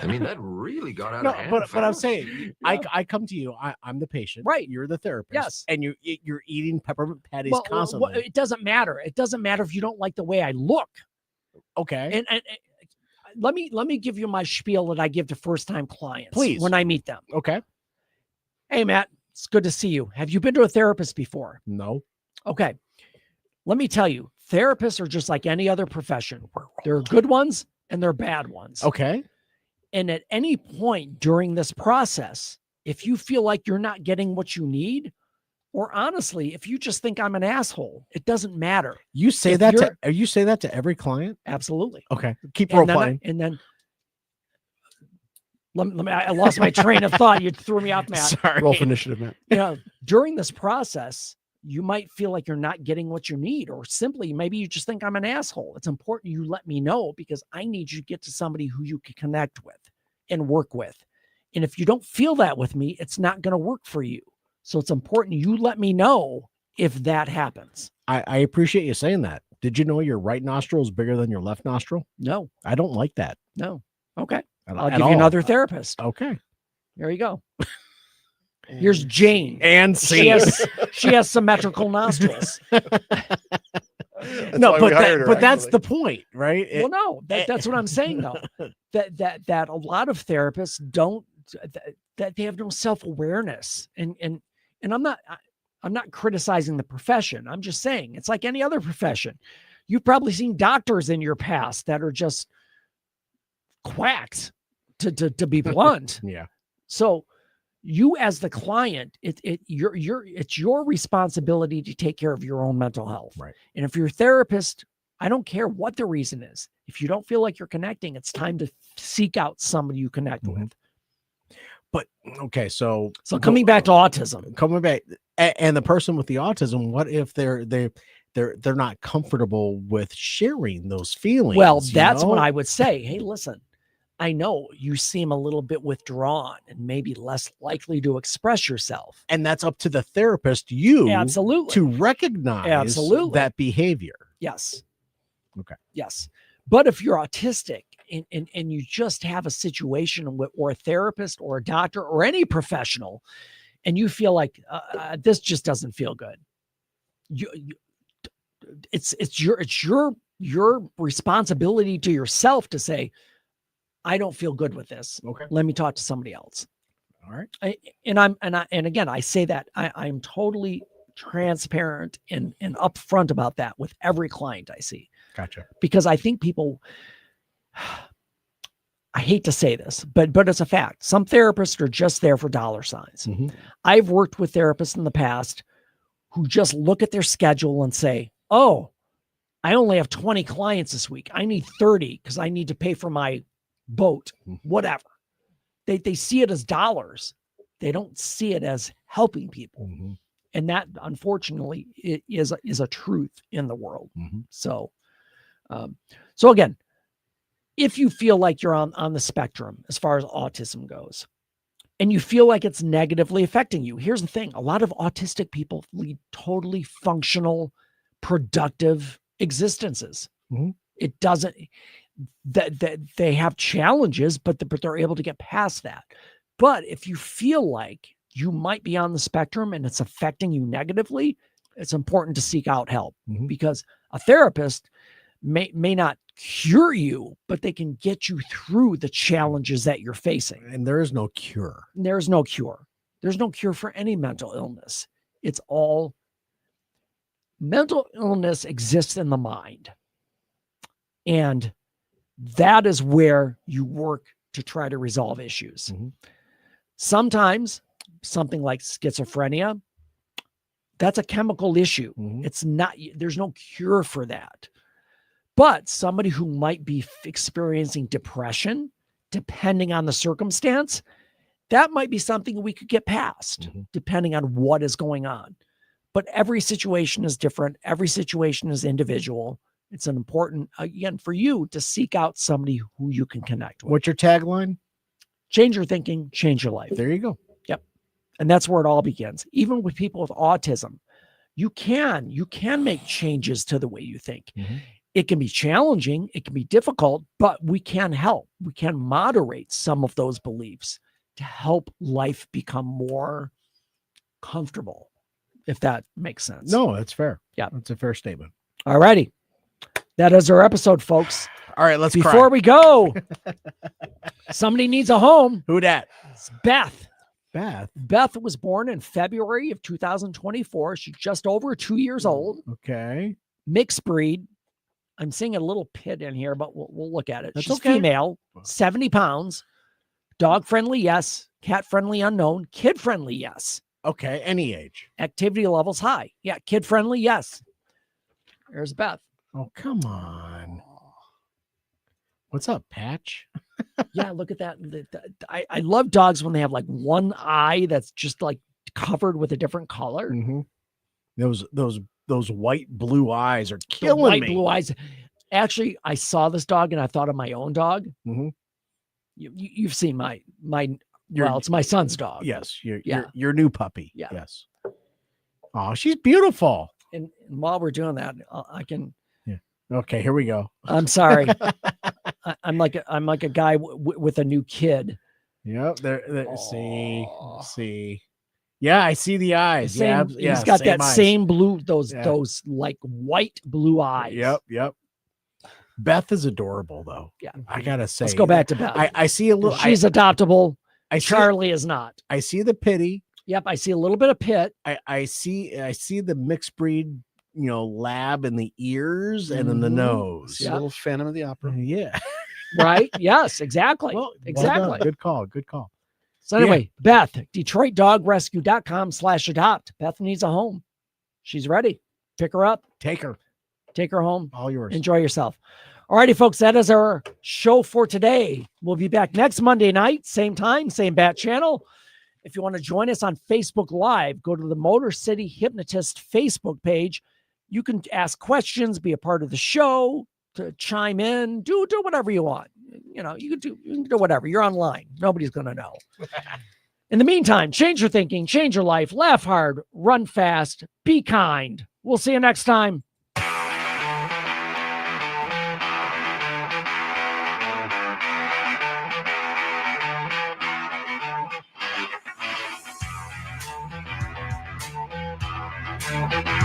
I mean, that really got out No, of hand. but I'm fast. saying, I come to you. I'm the patient. Right. You're the therapist. Yes. And you're eating peppermint patties Well, constantly. it doesn't matter. It doesn't matter if you don't like the way I look. Okay. And let me give you my spiel that I give to first-time clients. Please. When I meet them. Okay. Hey, Matt, it's good to see you. Have you been to a therapist before? No. Okay. Let me tell you, therapists are just like any other profession. There are good ones and there are bad ones. Okay. And at any point during this process, if you feel like you're not getting what you need, or honestly, if you just think I'm an asshole, it doesn't matter. You say If that you're- you say that to every client? Absolutely. Okay. Keep role playing. And then let me, I lost my train of thought. You threw me off, Matt. Sorry. Roll for initiative, Matt. You know, during this process, you might feel like you're not getting what you need, or simply maybe you just think I'm an asshole. It's important you let me know because I need you to get to somebody who you can connect with and work with. And if you don't feel that with me, it's not going to work for you. So it's important you let me know if that happens. I appreciate you saying that. Did you know your right nostril is bigger than your left nostril? No. I don't like that. No. Okay. At I'll give you all. another therapist. Okay. There you go. Here's Jane. And she has symmetrical nostrils. No, why we hired her, but that's actually. the point, right? Well, no, that's what I'm saying though. That a lot of therapists don't, that they have no self-awareness. And I'm not criticizing the profession. I'm just saying it's like any other profession. You've probably seen doctors in your past that are just quacks, to be blunt. Yeah. So you as the client, it's your responsibility to take care of your own mental health. Right. And if your therapist, I don't care what the reason is, if you don't feel like you're connecting, it's time to seek out somebody you connect with. But okay, so coming back to autism, and the person with the autism, what if they're not comfortable with sharing those feelings? well, that's you what know? I would say. Hey, listen, I know you seem a little bit withdrawn and maybe less likely to express yourself. And that's up to the therapist, you Absolutely. to recognize Absolutely. that behavior. Yes. Okay. Yes. But if you're autistic and you just have a situation or a therapist or a doctor or any professional, and you feel like this just doesn't feel good, it's your responsibility to yourself to say, I don't feel good with this. Okay. Let me talk to somebody else. All right. And again, I say that I'm totally transparent and upfront about that with every client I see. Gotcha. Because I think people, I hate to say this, but it's a fact. Some therapists are just there for dollar signs. Mm-hmm. I've worked with therapists in the past who just look at their schedule and say, oh, I only have 20 clients this week. I need 30 because I need to pay for my boat, whatever. They see it as dollars. They don't see it as helping people. Mm-hmm. And that, unfortunately, it is a truth in the world. Mm-hmm. So again, if you feel like you're on the spectrum as far as autism goes, and you feel like it's negatively affecting you, here's the thing. A lot of autistic people lead totally functional, productive existences. Mm-hmm. It doesn't, that they have challenges, but they're able to get past that. But if you feel like you might be on the spectrum and it's affecting you negatively, it's important to seek out help because a therapist may not cure you, but they can get you through the challenges that you're facing. And there is no cure. There's no cure. There's no cure for any mental illness. It's all mental illness exists in the mind. And that is where you work to try to resolve issues. Sometimes something like schizophrenia, that's a chemical issue. It's not, there's no cure for that. But somebody who might be experiencing depression, depending on the circumstance, that might be something we could get past, depending on what is going on. But every situation is different. Every situation is individual. It's an important, again, for you to seek out somebody who you can connect with. What's your tagline? Change your thinking, change your life. There you go. Yep. And that's where it all begins. Even with people with autism, you can make changes to the way you think. It can be challenging, it can be difficult, but we can help. We can moderate some of those beliefs to help life become more comfortable, if that makes sense. No, that's fair. Yeah. That's a fair statement. All righty. That is our episode, folks. All right, let's Before we go, somebody needs a home. Who dat? It's Beth. Beth was born in February of 2024. She's just over 2 years old. Okay. Mixed breed. I'm seeing a little pit in here, but we'll look at it. That's She's okay. female, 70 pounds, dog friendly, yes. Cat friendly, unknown. Kid friendly, yes. Okay, any age. Activity levels high. Yeah, kid friendly, yes. There's Beth. Oh, come on. What's up, Patch? Yeah, look at that. I love dogs when they have like one eye that's just like covered with a different color. Those white blue eyes are The killing white me. blue eyes. Actually, I saw this dog and I thought of my own dog. You've seen my it's my son's dog. Yes, your new puppy. Yeah. Yes. Oh, she's beautiful. And while we're doing that, I can. Okay, here we go. I'm sorry. I'm like a guy with a new kid. Yep. There. See. Yeah, I see the eyes. He's got that eyes. same blue, those like white blue eyes. Yep. Beth is adorable, though. Yeah, I gotta say. Let's go back to Beth. I see a little. She's adoptable. Charlie is not. I see the pity. Yep, I see a little bit of pit. I see the mixed breed, lab in the ears and in the nose. A little Phantom of the Opera. Yeah. Right. Yes, exactly. Exactly. Well done. Good call. So anyway, Beth, DetroitDogRescue.com/adopt. Beth needs a home. She's ready. Pick her up. Take her home. All yours. Enjoy yourself. All righty, folks. That is our show for today. We'll be back next Monday night, same time, same bat channel. If you want to join us on Facebook Live, go to the Motor City Hypnotist Facebook page. You can ask questions, be a part of the show, to chime in, do whatever you want. You can do whatever. You're online. Nobody's going to know. In the meantime, change your thinking, change your life, laugh hard, run fast, be kind. We'll see you next time. Thank you.